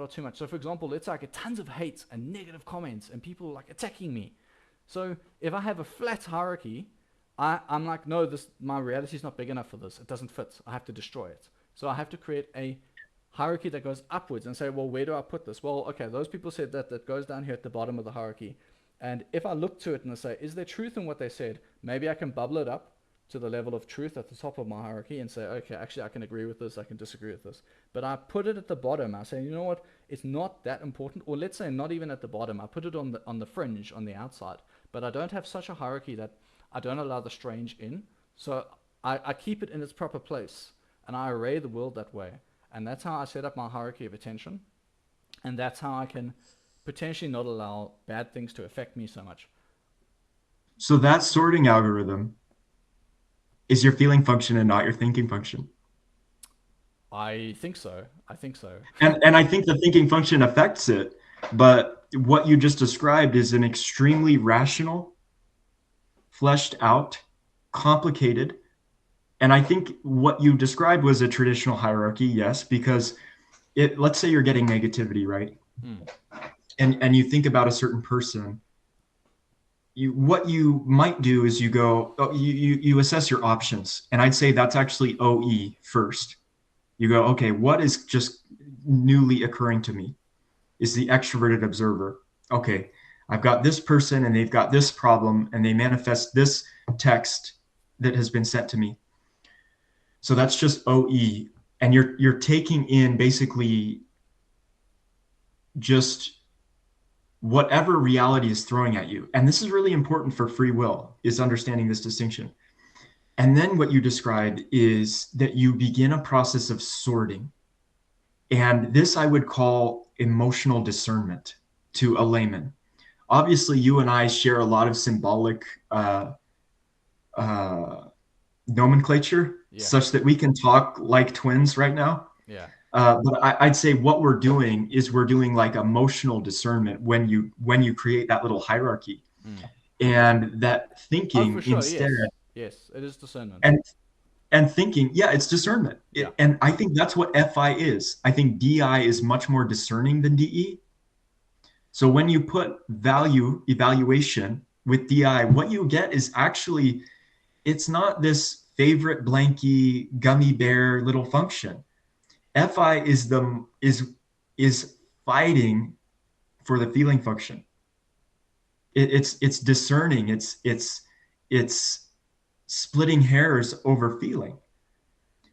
too much? So, for example, let's say I get tons of hate and negative comments and people like attacking me. So, if I have a flat hierarchy, I'm like, no, my reality is not big enough for this. It doesn't fit. I have to destroy it. So I have to create a hierarchy that goes upwards and say, well, where do I put this? Well, okay, those people said that goes down here at the bottom of the hierarchy. And if I look to it and I say, is there truth in what they said? Maybe I can bubble it up to the level of truth at the top of my hierarchy and say, okay, actually, I can agree with this, I can disagree with this. But I put it at the bottom. I say, you know what? It's not that important. Or let's say not even at the bottom. I put it on the fringe, on the outside. But I don't have such a hierarchy that I don't allow the strange in. So I keep it in its proper place. And I array the world that way. And that's how I set up my hierarchy of attention. And that's how I can potentially not allow bad things to affect me so much. So that sorting algorithm is your feeling function and not your thinking function. I think so. I think so. And I think the thinking function affects it, but what you just described is an extremely rational, fleshed out, complicated. And I think what you described was a traditional hierarchy, yes, because let's say you're getting negativity, right? Hmm. And you think about a certain person, what you might do is you go, you assess your options. And I'd say that's actually OE first. You go, okay, what is just newly occurring to me? Is the extroverted observer. Okay, I've got this person and they've got this problem and they manifest this text that has been sent to me. So that's just OE. And you're taking in basically just whatever reality is throwing at you. And this is really important for free will, is understanding this distinction. And then what you described is that you begin a process of sorting. And this I would call emotional discernment to a layman. Obviously, you and I share a lot of symbolic nomenclature, Yeah. such that we can talk like twins right now. Yeah. But I'd say what we're doing is we're doing like emotional discernment when you create that little hierarchy, Hmm. and that Oh, for thinking sure. instead, Yes. Yes. It is discernment. and and thinking, yeah, it's discernment. Yeah. And I think that's what FI is. I think DI is much more discerning than DE. So when you put value evaluation with DI, what you get is actually, it's not this favorite blanky gummy bear little function. FI is fighting for the feeling function. It's discerning. It's splitting hairs over feeling,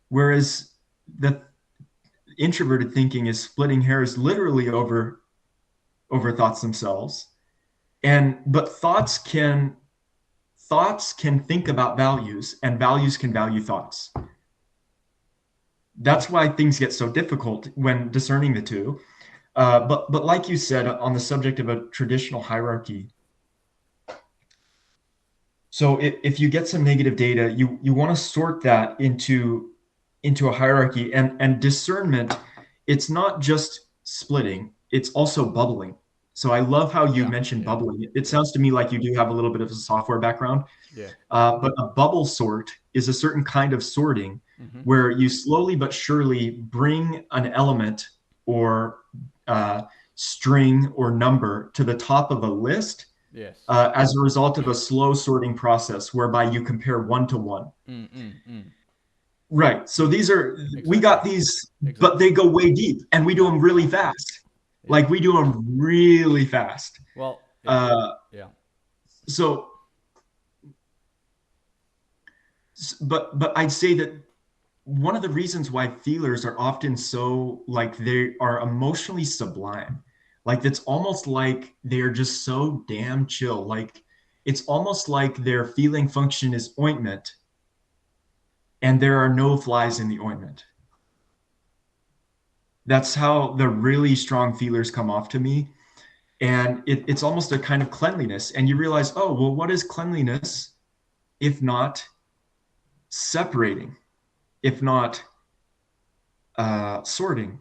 whereas the introverted thinking is splitting hairs literally over thoughts themselves. But thoughts can think about values, and values can value thoughts. That's why things get so difficult when discerning the two. But like you said on the subject of a traditional hierarchy, so if you get some negative data, you want to sort that into a hierarchy, and discernment, it's not just splitting, it's also bubbling. So I love how you Yeah, mentioned yeah, bubbling. It yeah, sounds to me like you do have a little bit of a software background. yeah. But a bubble sort is a certain kind of sorting Mm-hmm. where you slowly but surely bring an element or uh, string or number to the top of a list Yes. as a result of a slow sorting process whereby you compare one to one. Mm, mm, mm. Right. So we got Exactly. these, but Exactly. they go way deep and we do Yeah, them really fast. yeah. Like we do them really fast. Well, yeah, Uh, yeah. so, but I'd say that one of the reasons why feelers are often so like they are emotionally sublime, like it's almost like they're just so damn chill. Like it's almost like their feeling function is ointment and there are no flies in the ointment. That's how the really strong feelers come off to me. And it's almost a kind of cleanliness. And you realize, oh, well, what is cleanliness if not separating, if not sorting,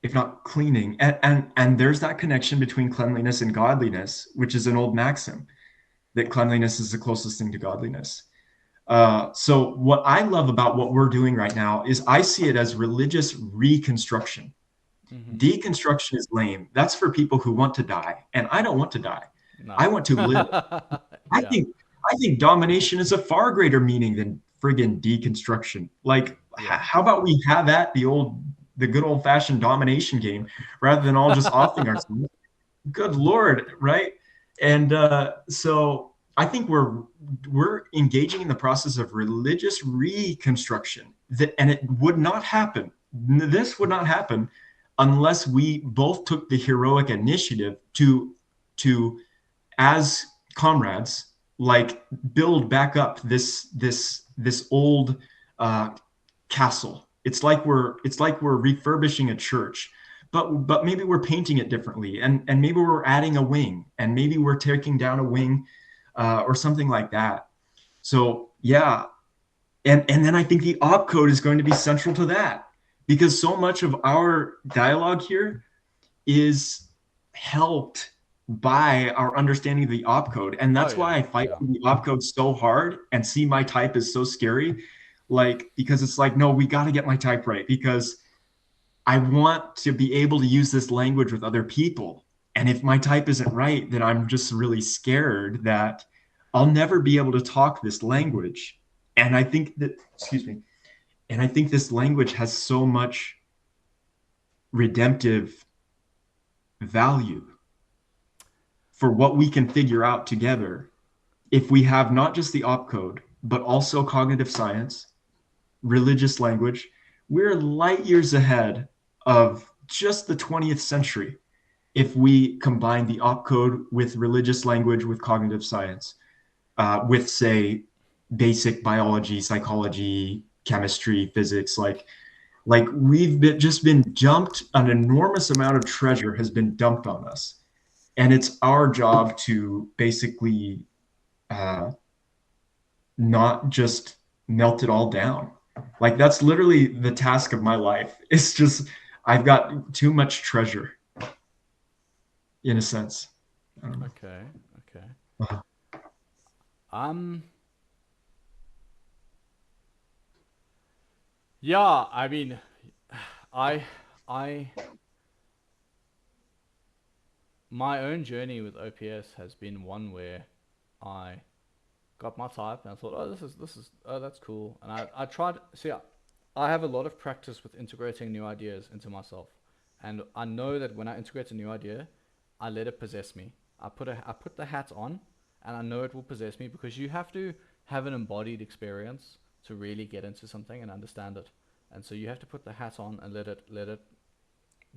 if not cleaning? And there's that connection between cleanliness and godliness, which is an old maxim that cleanliness is the closest thing to godliness. So what I love about what we're doing right now is I see it as religious reconstruction. Mm-hmm. Deconstruction is lame. That's for people who want to die, and I don't want to die. No. I want to live. I Yeah, think I think domination is a far greater meaning than friggin' deconstruction. Like, yeah. how about we have at the good old fashioned domination game rather than all just offing ourselves? Good Lord, right? And so I think we're engaging in the process of religious reconstruction that, and it would not happen. This would not happen unless we both took the heroic initiative to as comrades like build back up this old uh, castle. It's like we're refurbishing a church, but maybe we're painting it differently, and maybe we're adding a wing, and maybe we're taking down a wing, or something like that. So yeah, and then I think the opcode is going to be central to that because so much of our dialogue here is helped by our understanding of the opcode. And Oh that's yeah, why I fight yeah. for the opcode so hard and see my type is so scary. Like, because it's like, no, we got to get my type right because I want to be able to use this language with other people. And if my type isn't right, then I'm just really scared that I'll never be able to talk this language. And I think that, excuse me, and I think this language has so much redemptive value for what we can figure out together if we have not just the opcode, but also cognitive science, religious language. We're light years ahead of just the 20th century if we combine the opcode with religious language with cognitive science, with, say, basic biology, psychology, chemistry, physics. Like just been dumped, an enormous amount of treasure has been dumped on us. And it's our job to basically uh, not just melt it all down. Like that's literally the task of my life. It's just I've got too much treasure in a sense. I don't Okay, okay. know. Um, yeah. I mean, I, I, my own journey with OPS has been one where I got my type and I thought, oh, oh, that's cool. And I tried. See, I have a lot of practice with integrating new ideas into myself, and I know that when I integrate a new idea, I let it possess me. I put the hat on, and I know it will possess me because you have to have an embodied experience to really get into something and understand it. And so you have to put the hat on and let it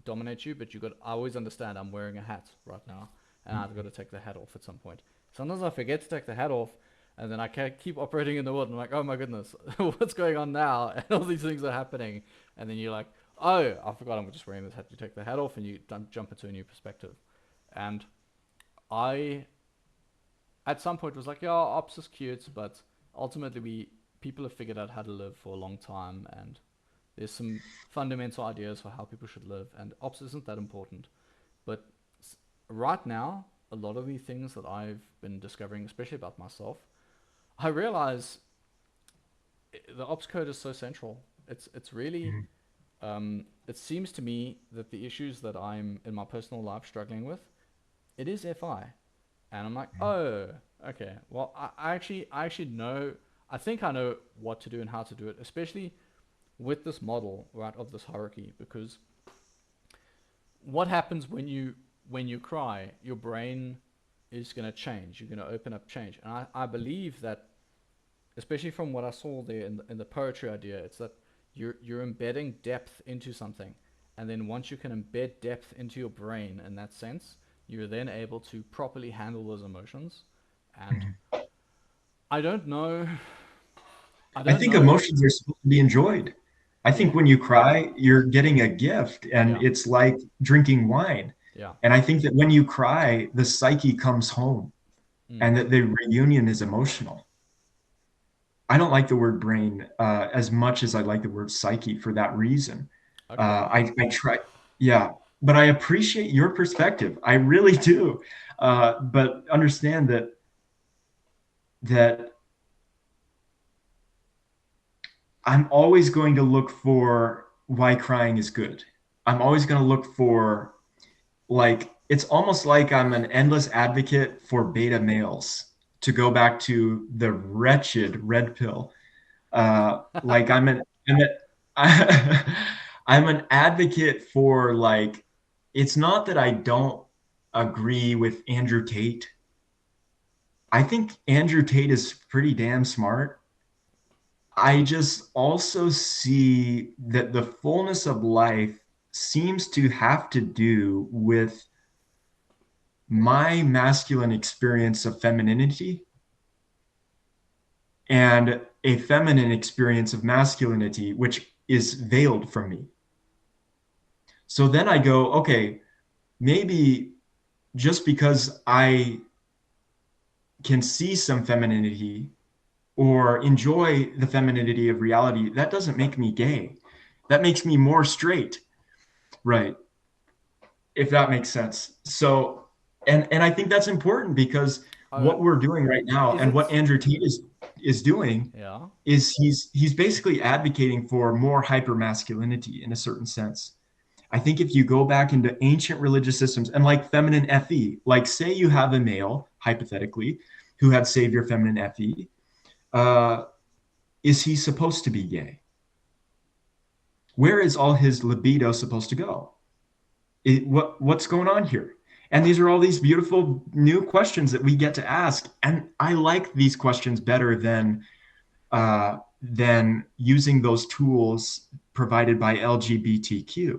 dominate you. But I always understand I'm wearing a hat right now, and I've got to take the hat off at some point. Sometimes I forget to take the hat off, and then I keep operating in the world, and I'm like, oh my goodness, what's going on now? And all these things are happening, and then you're like, oh, I forgot I'm just wearing this hat. You take the hat off, and you jump into a new perspective. And I, at some point, was like, yeah, ops is cute, but ultimately, people have figured out how to live for a long time, and there's some fundamental ideas for how people should live, and ops isn't that important. But right now, a lot of the things that I've been discovering, especially about myself, I realize the ops code is so central. It's really it seems to me that the issues that I'm in my personal life struggling with, it is FI, and I'm like, oh, okay. Well, I actually know. I think I know what to do and how to do it, especially with this model, right, of this hierarchy, because what happens when you cry, your brain is going to change. You're going to open up change, and I believe that, especially from what I saw there in the poetry idea, it's that you're embedding depth into something, and then once you can embed depth into your brain in that sense, you're then able to properly handle those emotions. And I don't know, I I don't think know. emotions are supposed to be enjoyed. I think Yeah, when you cry, you're getting a gift and yeah, it's like drinking wine. yeah. And I think that when you cry, the psyche comes home Mm, and that the reunion is emotional. I don't like the word brain as much as I like the word psyche for that reason. okay. I try, yeah, but I appreciate your perspective. I really do. But understand that I'm always going to look for why crying is good. I'm always going to look for, like, it's almost like I'm an endless advocate for beta males, to go back to the wretched red pill. Like I'm an advocate for, like, it's not that I don't agree with Andrew Tate. I think Andrew Tate is pretty damn smart. I just also see that the fullness of life seems to have to do with my masculine experience of femininity and a feminine experience of masculinity, which is veiled from me. So then I go, okay, maybe just because I can see some femininity or enjoy the femininity of reality, that doesn't make me gay. That makes me more straight. Right. If that makes sense. So, and I think that's important because Oh, what we're doing right now is and what it? Andrew Tate is doing Yeah. is he's basically advocating for more hypermasculinity in a certain sense. I think if you go back into ancient religious systems and like feminine FE, like say you have a male, hypothetically, who had savior feminine FE, uh, is he supposed to be gay? Where is all his libido supposed to go? What's going on here? And these are all these beautiful new questions that we get to ask, and I like these questions better than using those tools provided by LGBTQ.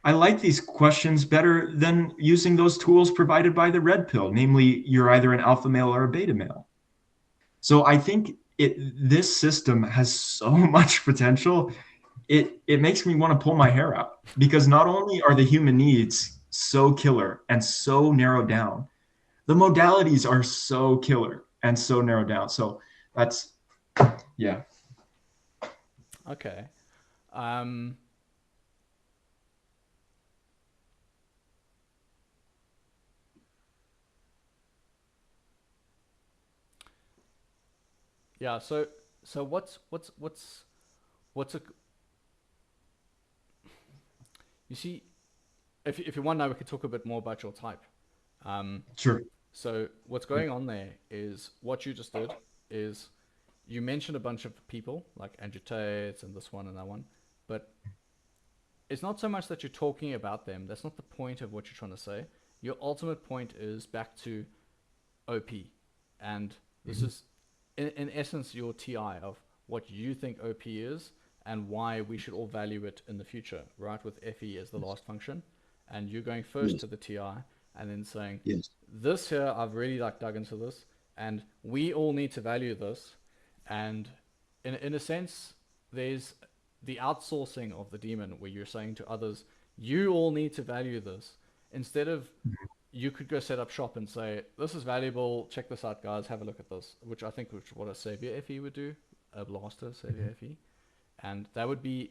I like these questions better than using those tools provided by the red pill, namely, you're either an alpha male or a beta male. So I think this system has so much potential. It makes me want to pull my hair out because not only are the human needs so killer and so narrowed down, the modalities are so killer and so narrowed down. So that's, yeah. Okay. Um. Yeah. So what's a you see, if you want now, we could talk a bit more about your type. Um. Sure. So what's Yeah. going on there is what you just did is you mentioned a bunch of people like Andrew Tate and this one and that one, but it's not so much that you're talking about them. That's not the point of what you're trying to say. Your ultimate point is back to OP, and this Mhm. is in essence your TI of what you think OP is and why we should all value it in the future, right? With FE as the last function, and you're going first Yes. to the TI and then saying, Yes. this here I've really like dug into this, and we all need to value this. And in a sense, there's the outsourcing of the demon, where you're saying to others, you all need to value this, instead of you could go set up shop and say, this is valuable, check this out, guys, have a look at this, which I think is what a savior FE would do, a blaster savior FE. And that would be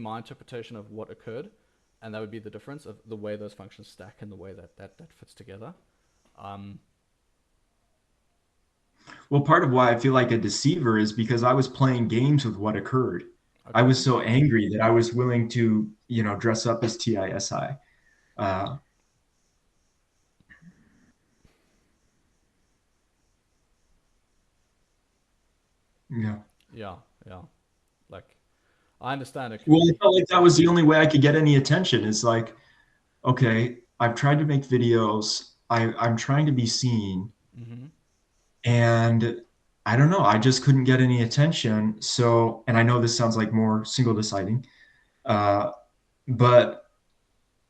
my interpretation of what occurred, and that would be the difference of the way those functions stack and the way that fits together. Um, Well, part of why I feel like a deceiver is because I was playing games with what occurred. I okay. was so angry that I was willing to, dress up as TISI. Uh, yeah. Yeah, yeah. Like, I understand it can Well, I be. felt like that was the only way I could get any attention. It's like, okay, I've tried to make videos. I'm trying to be seen, Mm-hmm. and I don't know. I just couldn't get any attention. So, and I know this sounds like more single deciding, uh, but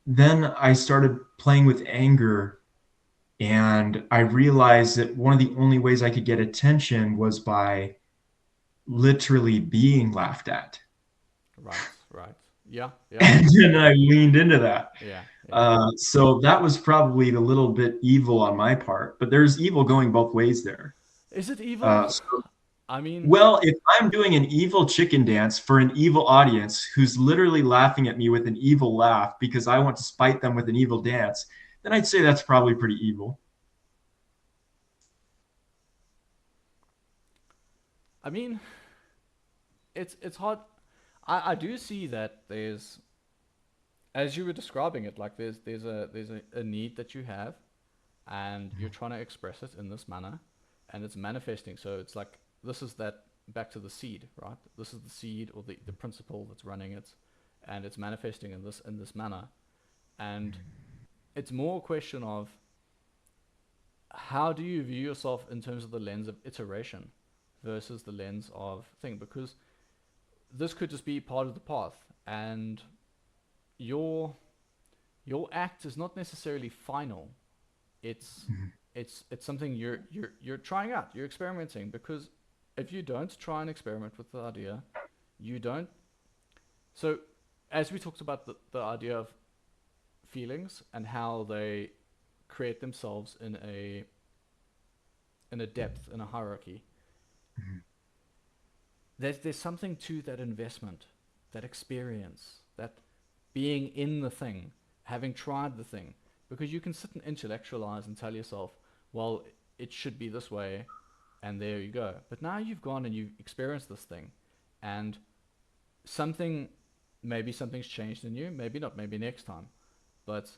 then I started playing with anger, and I realized that one of the only ways I could get attention was by literally being laughed at. Right, right. Yeah, yeah, And then I leaned into that. yeah, yeah. So that was probably a little bit evil on my part, but there's evil going both ways there. Is it evil? So, I mean, well, if I'm doing an evil chicken dance for an evil audience who's literally laughing at me with an evil laugh because I want to spite them with an evil dance, then I'd say that's probably pretty evil. I mean, it's hard. I do see that there's, as you were describing it, like there's a need that you have, and you're trying to express it in this manner, and it's manifesting. So it's like, this is that, back to the seed, right? This is the seed, or the principle that's running it, and it's manifesting in this manner. And it's more a question of, how do you view yourself in terms of the lens of iteration versus the lens of thing, because this could just be part of the path, and your your act is not necessarily final. It's it's something you're trying out, you're experimenting, because if you don't try and experiment with the idea, you don't. So, as we talked about the idea of feelings and how they create themselves in a depth, in a hierarchy, there's something to that investment, that experience, that being in the thing, having tried the thing, because you can sit and intellectualize and tell yourself, well, it should be this way, and there you go. But now you've gone and you've experienced this thing, and something, maybe something's changed in you, maybe not, maybe next time, but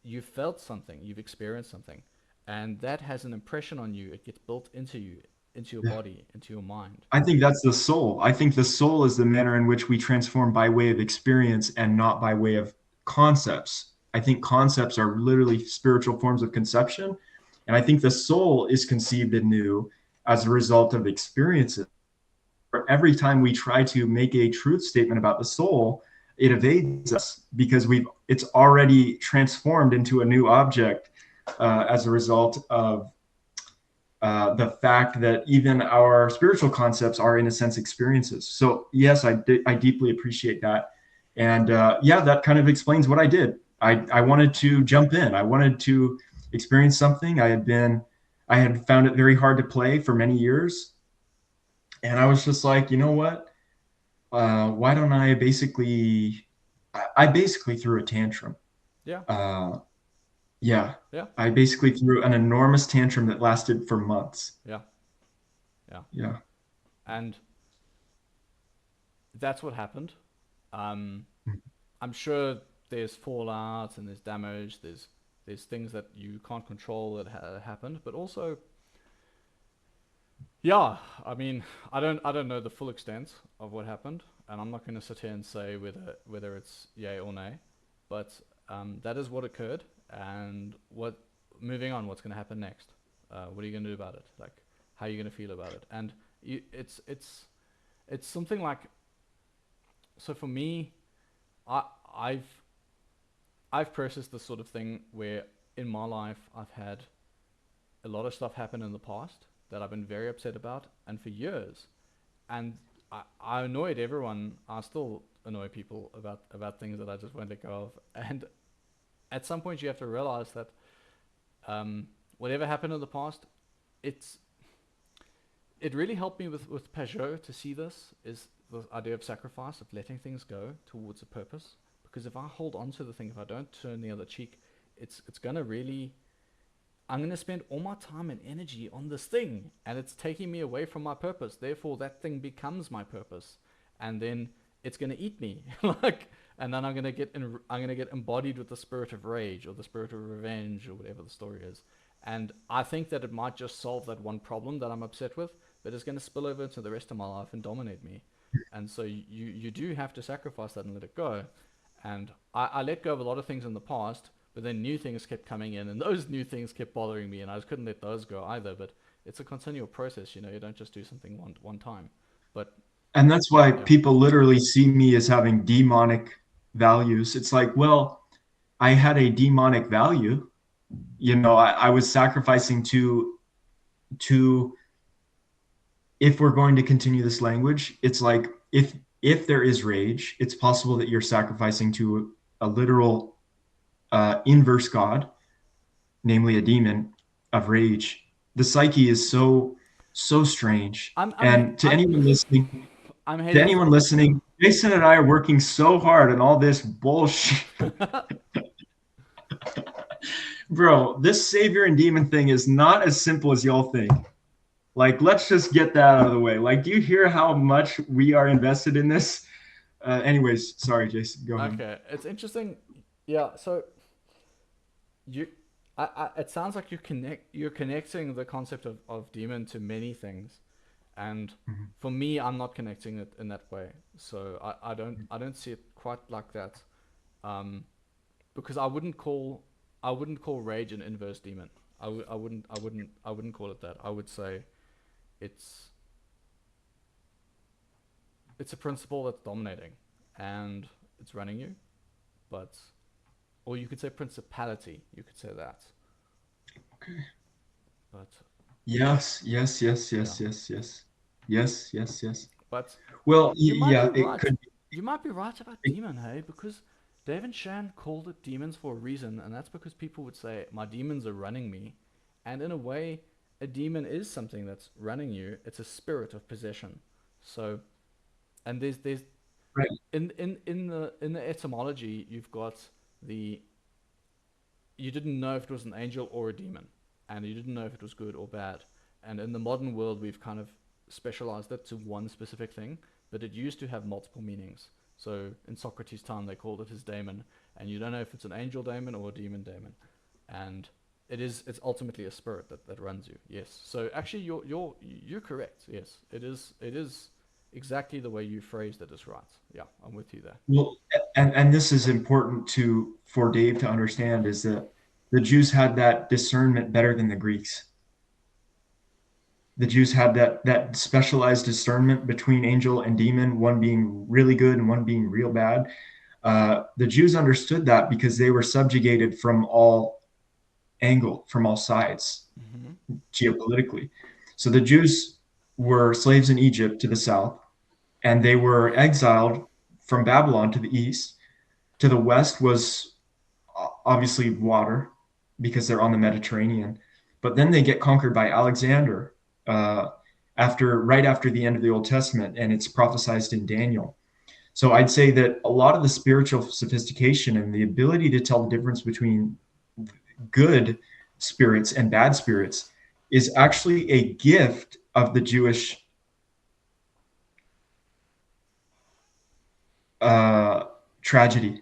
you've felt something, you've experienced something, and that has an impression on you. It gets built into you, into your Yeah. body, into your mind. I think that's the soul. I think the soul is the manner in which we transform by way of experience and not by way of concepts. I think concepts are literally spiritual forms of conception. And I think the soul is conceived anew as a result of experiences. Every time we try to make a truth statement about the soul, it evades us because it's already transformed into a new object as a result of the fact that even our spiritual concepts are, in a sense, experiences. So, yes, I deeply appreciate that. And yeah, that kind of explains what I did. I wanted to jump in. I wanted to experience something. I had found it very hard to play for many years. And I was just like, you know what? Why don't I basically threw a tantrum. Yeah, Uh, yeah, yeah, I basically threw an enormous tantrum that lasted for months. yeah, yeah. Yeah. And that's what happened. Um, I'm sure there's fallout and there's damage. There's things that you can't control that happened, but also, yeah. I mean, I don't know the full extent of what happened, and I'm not going to sit here and say whether it's yay or nay, but that is what occurred, and what moving on. What's going to happen next? What are you going to do about it? Like, how are you going to feel about it? And it's something like, so for me, I I've I've processed this sort of thing where in my life I've had a lot of stuff happened in the past that I've been very upset about, and for years. And I annoyed everyone. I still annoy people about things that I just won't let go of. And at some point, you have to realize that whatever happened in the past, it's it really helped me with Peugeot to see this is the idea of sacrifice, of letting things go towards a purpose. Because if I hold on to the thing, if I don't turn the other cheek, it's gonna really I'm gonna spend all my time and energy on this thing, and it's taking me away from my purpose. Therefore, that thing becomes my purpose, and then it's gonna eat me, like, and then I'm gonna get embodied with the spirit of rage or the spirit of revenge or whatever the story is. And I think that it might just solve that one problem that I'm upset with, but it's gonna spill over into the rest of my life and dominate me. And so you do have to sacrifice that and let it go. And I let go of a lot of things in the past, but then new things kept coming in, and those new things kept bothering me, and I just couldn't let those go either. But it's a continual process, you know. You don't just do something one time. But And that's why yeah, people literally see me as having demonic values. It's like, well, I had a demonic value. I was sacrificing to if we're going to continue this language, it's like if there is rage, it's possible that you're sacrificing to a literal inverse god, namely a demon of rage. The psyche is so strange. I'm I'm And I'm I'm to heading anyone for. listening, Jason and I are working so hard on all this bullshit. Bro, this savior and demon thing is not as simple as y'all think. Like, let's just get that out of the way. Like, do you hear how much we are invested in this? Anyways, sorry, Jason, go ahead. Okay, it's interesting. Yeah, so you, it sounds like you're connecting the concept of demon to many things, and Mhm. for me, I'm not connecting it in that way. So I don't see it quite like that, um, because I wouldn't call rage an inverse demon. I wouldn't call it that. I would say it's it's a principle that's dominating, and it's running you, but or you could say principality. You could say that, but Yes, yes, yes, yeah, yes, yes, yes. Yes, yes, yes. but Well, you might be yeah, it right. could You might be right about be. demon, hey, because Dave and Shan called it demons for a reason, and that's because people would say my demons are running me, and in a way, a demon is something that's running you. It's a spirit of possession. So, and there's Right. in the etymology, you've got the you didn't know if it was an angel or a demon, and you didn't know if it was good or bad. And in the modern world, we've kind of specialized it to one specific thing, but it used to have multiple meanings. So in Socrates' time, they called it his daemon, and you don't know if it's an angel daemon or a demon daemon. And it's ultimately a spirit that runs you. Yes. So actually, you're correct. Yes, it is exactly the way you phrased it is right. Yeah, I'm with you there. Well, and this is important to for Dave to understand is that the Jews had that discernment better than the Greeks. The Jews had that specialized discernment between angel and demon, one being really good and one being real bad. The Jews understood that because they were subjugated from all sides Mm-hmm. geopolitically. So the Jews were slaves in Egypt to the south, and they were exiled from Babylon to the east. To the west was obviously water because they're on the Mediterranean. But then they get conquered by Alexander uh, right after the end of the Old Testament, and it's prophesied in Daniel. So I'd say that a lot of the spiritual sophistication and the ability to tell the difference between good spirits and bad spirits is actually a gift of the Jewish uh, tragedy,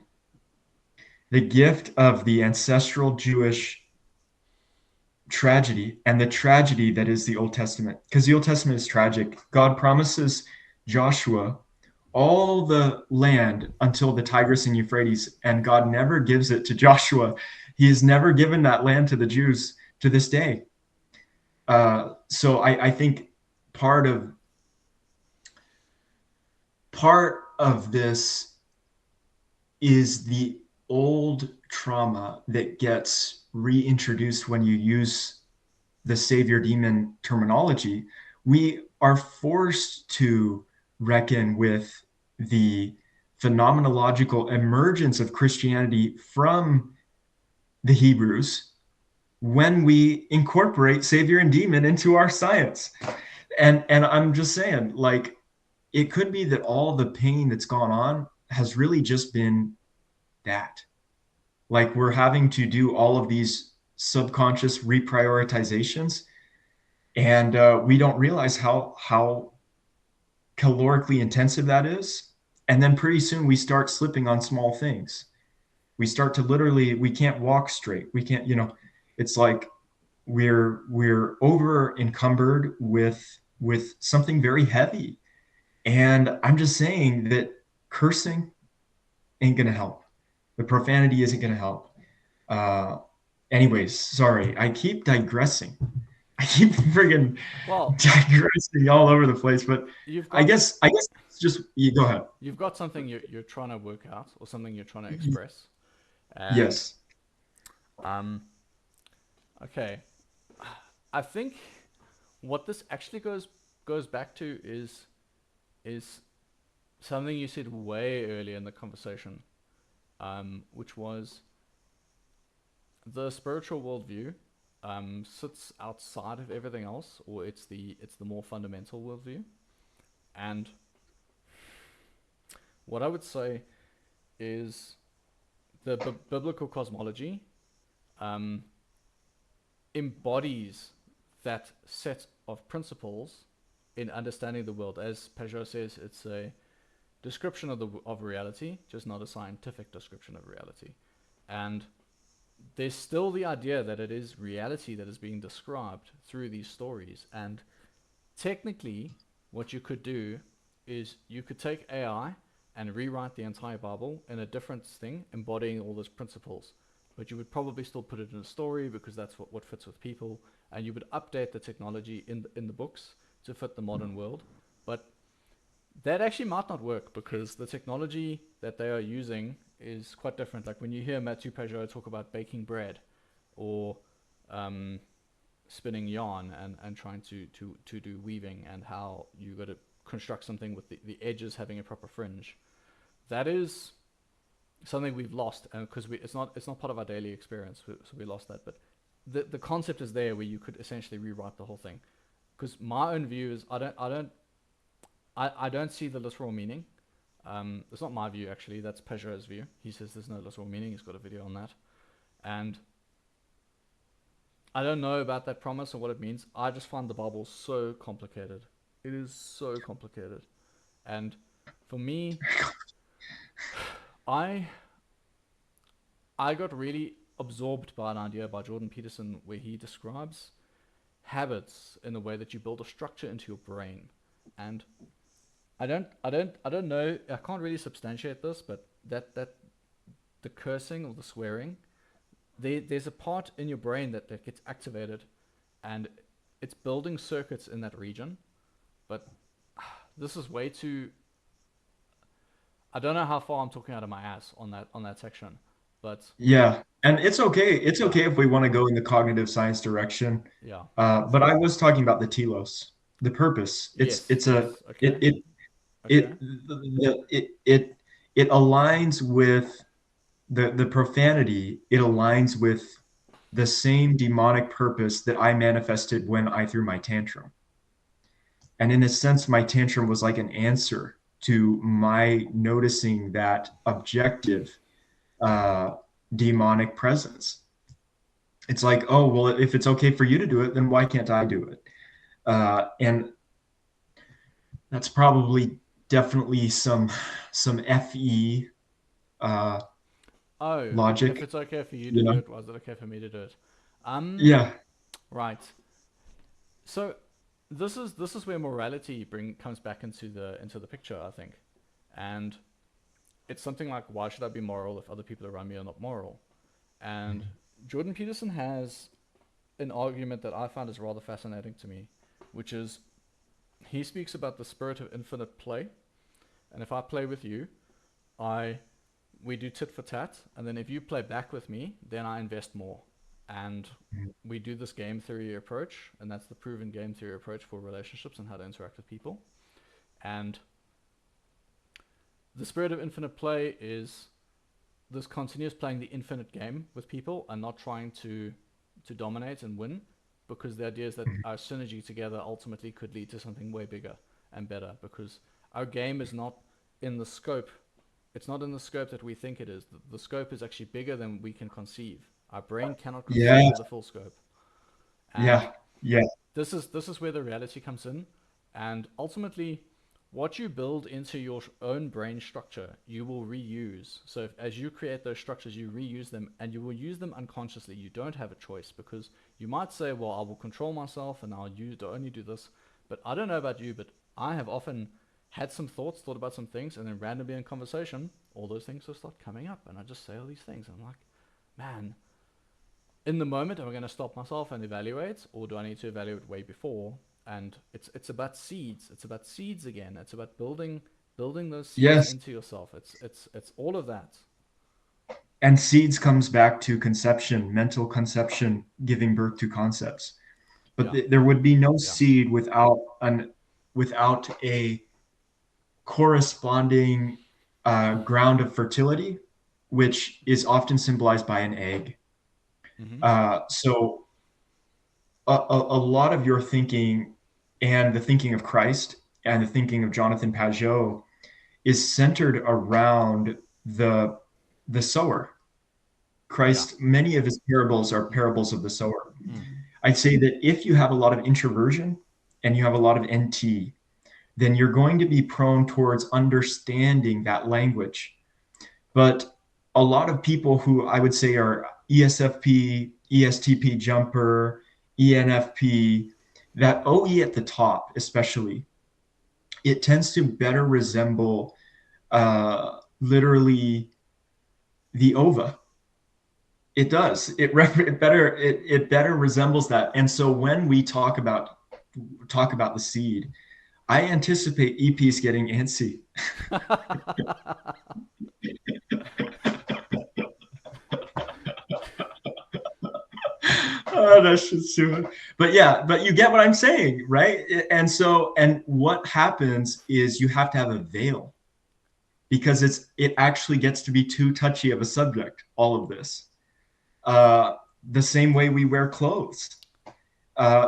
the gift of the ancestral Jewish tragedy and the tragedy that is the Old Testament. Because the Old Testament is tragic. God promises Joshua all the land until the Tigris and Euphrates, and God never gives it to Joshua. He has never given that land to the Jews to this day. So I think part of part of this is the old trauma that gets reintroduced when you use the savior demon terminology, we are forced to reckon with the phenomenological emergence of Christianity from the Hebrews when we incorporate savior and demon into our science. And I'm just saying, like, it could be that all the pain that's gone on has really just been that. Like, we're having to do all of these subconscious reprioritizations, and we don't realize how calorically intensive that is. And then pretty soon we start slipping on small things. We start to literally, we can't walk straight. We can't, it's like we're over encumbered with something very heavy. And I'm just saying that cursing ain't gonna help. The profanity isn't gonna help. Uh, Anyways, sorry, I keep digressing. I keep friggin' Well, digressing all over the place, but you've I got guess it's just you go ahead. you've got something you're trying to work out, or something you're trying to express, and Yes. um, okay, I think what this actually goes back to is something you said way earlier in the conversation, which was the spiritual worldview sits outside of everything else, or it's the more fundamental worldview. And what I would say is the biblical cosmology um, embodies that set of principles in understanding the world. As Peugeot says, it's a description of reality, just not a scientific description of reality. And there's still the idea that it is reality that is being described through these stories. And technically, what you could do is you could take AI and rewrite the entire Bible in a different thing, embodying all those principles. But you would probably still put it in a story because that's what fits with people. And you would update the technology in the books to fit the modern world. But that actually might not work because the technology that they are using is quite different. Like when you hear Mathieu Peugeot talk about baking bread or um, spinning yarn and trying to do weaving and how you got to construct something with the edges having a proper fringe, that is something we've lost because it's not part of our daily experience, so we lost that. But the concept is there where you could essentially rewrite the whole thing. Because my own view is I don't see the literal meaning. It's not my view actually. That's Peugeot's view. He says there's no literal meaning. He's got a video on that, and I don't know about that promise or what it means. I just find the Bible so complicated. It is so complicated, and for me, I I got really absorbed by an idea by Jordan Peterson where he describes habits in the way that you build a structure into your brain, and I don't know. I can't really substantiate this, but that the cursing or the swearing, there's a part in your brain that gets activated, and it's building circuits in that region. But this is way too. I don't know how far I'm talking out of my ass on that section, but Yeah. And it's okay. It's yeah, okay if we want to go in the cognitive science direction. yeah, But I was talking about the telos, the purpose. It's yes, it's a yes, it okay, it okay, it it aligns with the profanity. It aligns with the same demonic purpose that I manifested when I threw my tantrum. And in a sense, my tantrum was like an answer to my noticing that objective uh, demonic presence. It's like, oh, well, if it's okay for you to do it, then why can't I do it? And that's probably definitely some FE uh, oh, if logic, it's okay for you to you do know? it, was it okay for me to do it? Um, Yeah, right. So this is where morality comes back into the picture, I think, and it's something like why should I be moral if other people around me are not moral? And Jordan Peterson has an argument that I find is rather fascinating to me, which is he speaks about the spirit of infinite play, and if I play with you, I we do tit for tat, and then if you play back with me, then I invest more. And we do this game theory approach, and that's the proven game theory approach for relationships and how to interact with people. And the spirit of infinite play is this continuous playing the infinite game with people and not trying to dominate and win, because the idea is that our synergy together ultimately could lead to something way bigger and better, because our game is not in the scope. It's not in the scope that we think it is. The scope is actually bigger than we can conceive. Our brain cannot Yeah, conceive the full scope. And yeah, yeah, this is where the reality comes in, and ultimately what you build into your own brain structure you will reuse. So as you create those structures, you reuse them, and you will use them unconsciously. You don't have a choice, because you might say, well, I will control myself and I'll only do this. But I don't know about you, but I have often had some thoughts, thought about some things, and then randomly in conversation all those things will start coming up, and I just say all these things, and I'm like, man, in the moment, am I going to stop myself and evaluate, or do I need to evaluate way before? And it's about seeds. It's about seeds again. It's about building those seeds yes. into yourself. It's all of that. And seeds comes back to conception, mental conception, giving birth to concepts. But Yeah, there would be no yeah. seed without a corresponding ground of fertility, which is often symbolized by an egg. Mm-hmm. So a lot of your thinking and the thinking of Christ and the thinking of Jonathan Pageau is centered around the the sower. Yeah. Christ, many of his parables are parables of the sower. Mm. I'd say that if you have a lot of introversion and you have a lot of NT, then you're going to be prone towards understanding that language. But a lot of people who I would say are ESFP, ESTP jumper, ENFP, that OE at the top, especially, it tends to better resemble literally the ova. It does. It better resembles that. And so when we talk about the seed, I anticipate EPs getting antsy. Oh, that's just too much. But yeah, but you get what I'm saying, right? And what happens is you have to have a veil because it actually gets to be too touchy of a subject. All of this, the same way we wear clothes.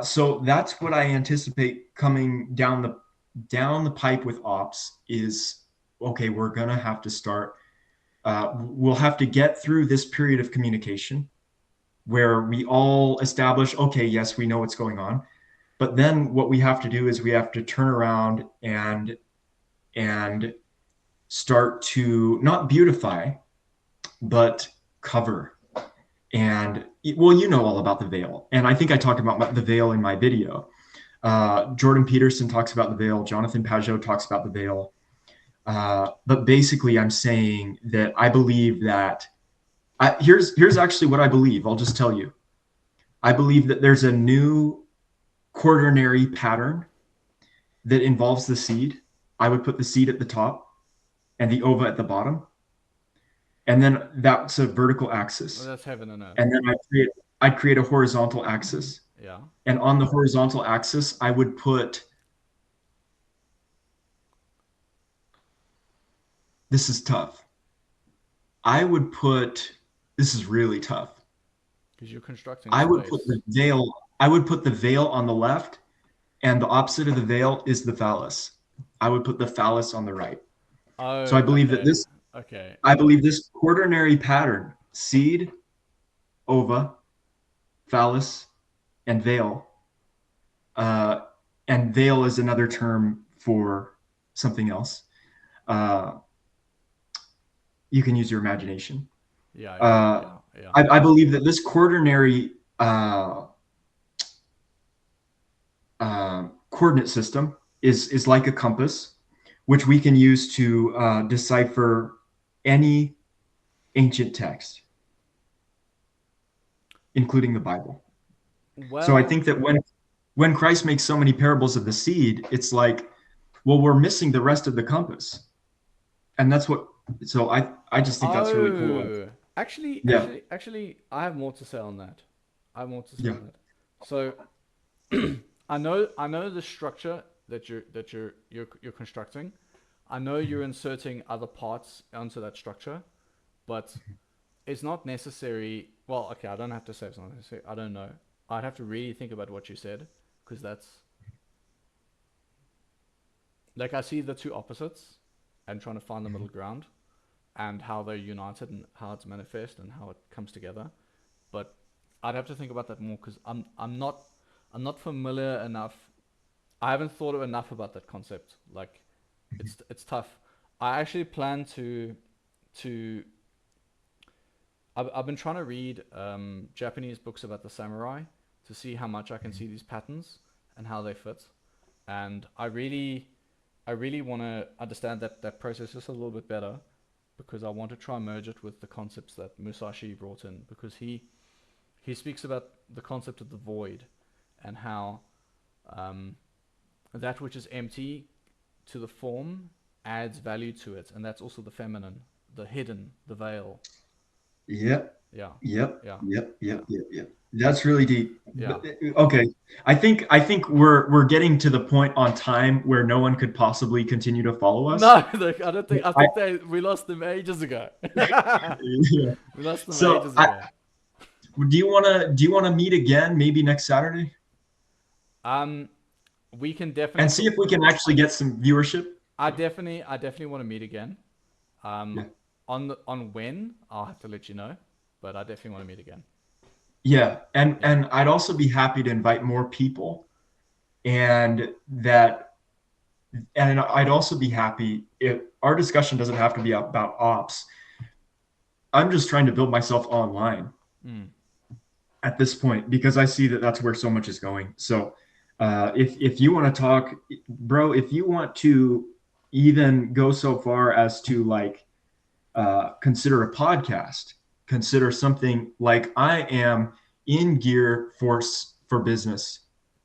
So that's what I anticipate coming down the pipe with ops is okay. We're gonna have to start. We'll have to get through this period of communication where we all establish, okay, yes, we know what's going on. But then what we have to do is we have to turn around and start to not beautify, but cover. And well, you know all about the veil. And I think I talked about the veil in my video. Jordan Peterson talks about the veil. Jonathan Pageau talks about the veil. But basically, I'm saying that I believe that here's actually what I believe. I'll just tell you. I believe that there's a new quaternary pattern that involves the seed. I would put the seed at the top and the ova at the bottom. And then that's a vertical Well, axis. that's heaven and earth. And then I'd create a horizontal axis. Yeah. And on the horizontal axis, I would put this is tough. I would put this is really tough. Because you're constructing I would put space. the veil. I would put the veil on the left, and the opposite of the veil is the phallus. I would put the phallus on the right. Oh, So I believe that okay. this Okay. I believe this quaternary pattern, seed, ova, phallus, and veil, uh, and veil is another term for something else. Uh, you can use your imagination. Yeah, yeah, Uh, yeah, yeah. I believe that this quaternary coordinate system is like a compass, which we can use to decipher any ancient text, including the Bible. So I Well, think that when Christ makes so many parables of the seed, it's like, well, we're missing the rest of the compass, and that's what. So I just think that's really cool. oh, actually, Yeah. actually, actually, I have more to say on that. I have more to say Yeah. on that. So I know the structure that you're constructing. I know you're inserting other parts onto that structure, but it's not necessary. Well, okay, I don't have to say it's not necessary. I don't know. I'd have to really think about what you said, because that's like I see the two opposites and trying to find the middle ground and how they're united and how it's manifest and how it comes together. But I'd have to think about that more because I'm not familiar enough. I haven't thought of enough about that concept. Like it's tough. I actually plan to I've been trying to read Japanese books about the samurai to see how much I can see these patterns and how they fit. And I really want to understand that process just a little bit better because I want to try and merge it with the concepts that Musashi brought in because he speaks about the concept of the void and how um, that which is empty to the form adds value to it, and that's also the feminine, the hidden, the veil. Yep. Yeah, Yep. yeah, Yep. yeah, Yep. Yep. Yep. That's really deep. yeah. But, okay. I think we're getting to the point on time where no one could possibly continue to follow us. No, look, I don't think. I I, think we lost them ages ago. yeah. We lost them So ages ago. do you wanna meet again maybe next Saturday Um, we can definitely and see talk. if we can actually get some viewership? I definitely want to meet again. Um, Yeah. on when I'll have to let you know, but I definitely want to meet again. Yeah. And Yeah, and I'd also be happy to invite more people and that and I'd also be happy if our discussion doesn't have to be about ops. I'm just trying to build myself online mm, at this point because I see that that's where so much is going. So if you want to talk, bro, if you want to even go so far as to like consider a podcast, consider something like I am in gear for business,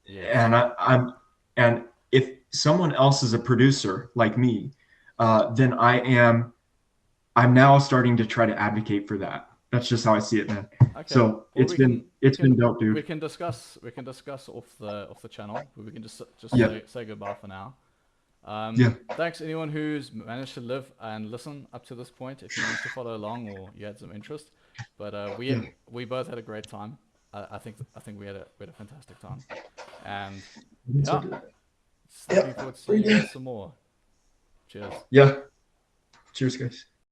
yes. and I'm and if someone else is a producer like me, then I'm now starting to try to advocate for that. That's just how I see it, man. Okay. So Well, it's been dope, dude. we can discuss off the channel. But we can just Yeah, say goodbye for now. yeah, Thanks anyone who's managed to live and listen up to this point. If you managed to follow along or you had some interest, but yeah. we both had a great time. I think we had a fantastic time, and It's so yeah, good. just looking Yeah, forward to pretty seeing you good. guys some more. Cheers. Yeah. Cheers, guys.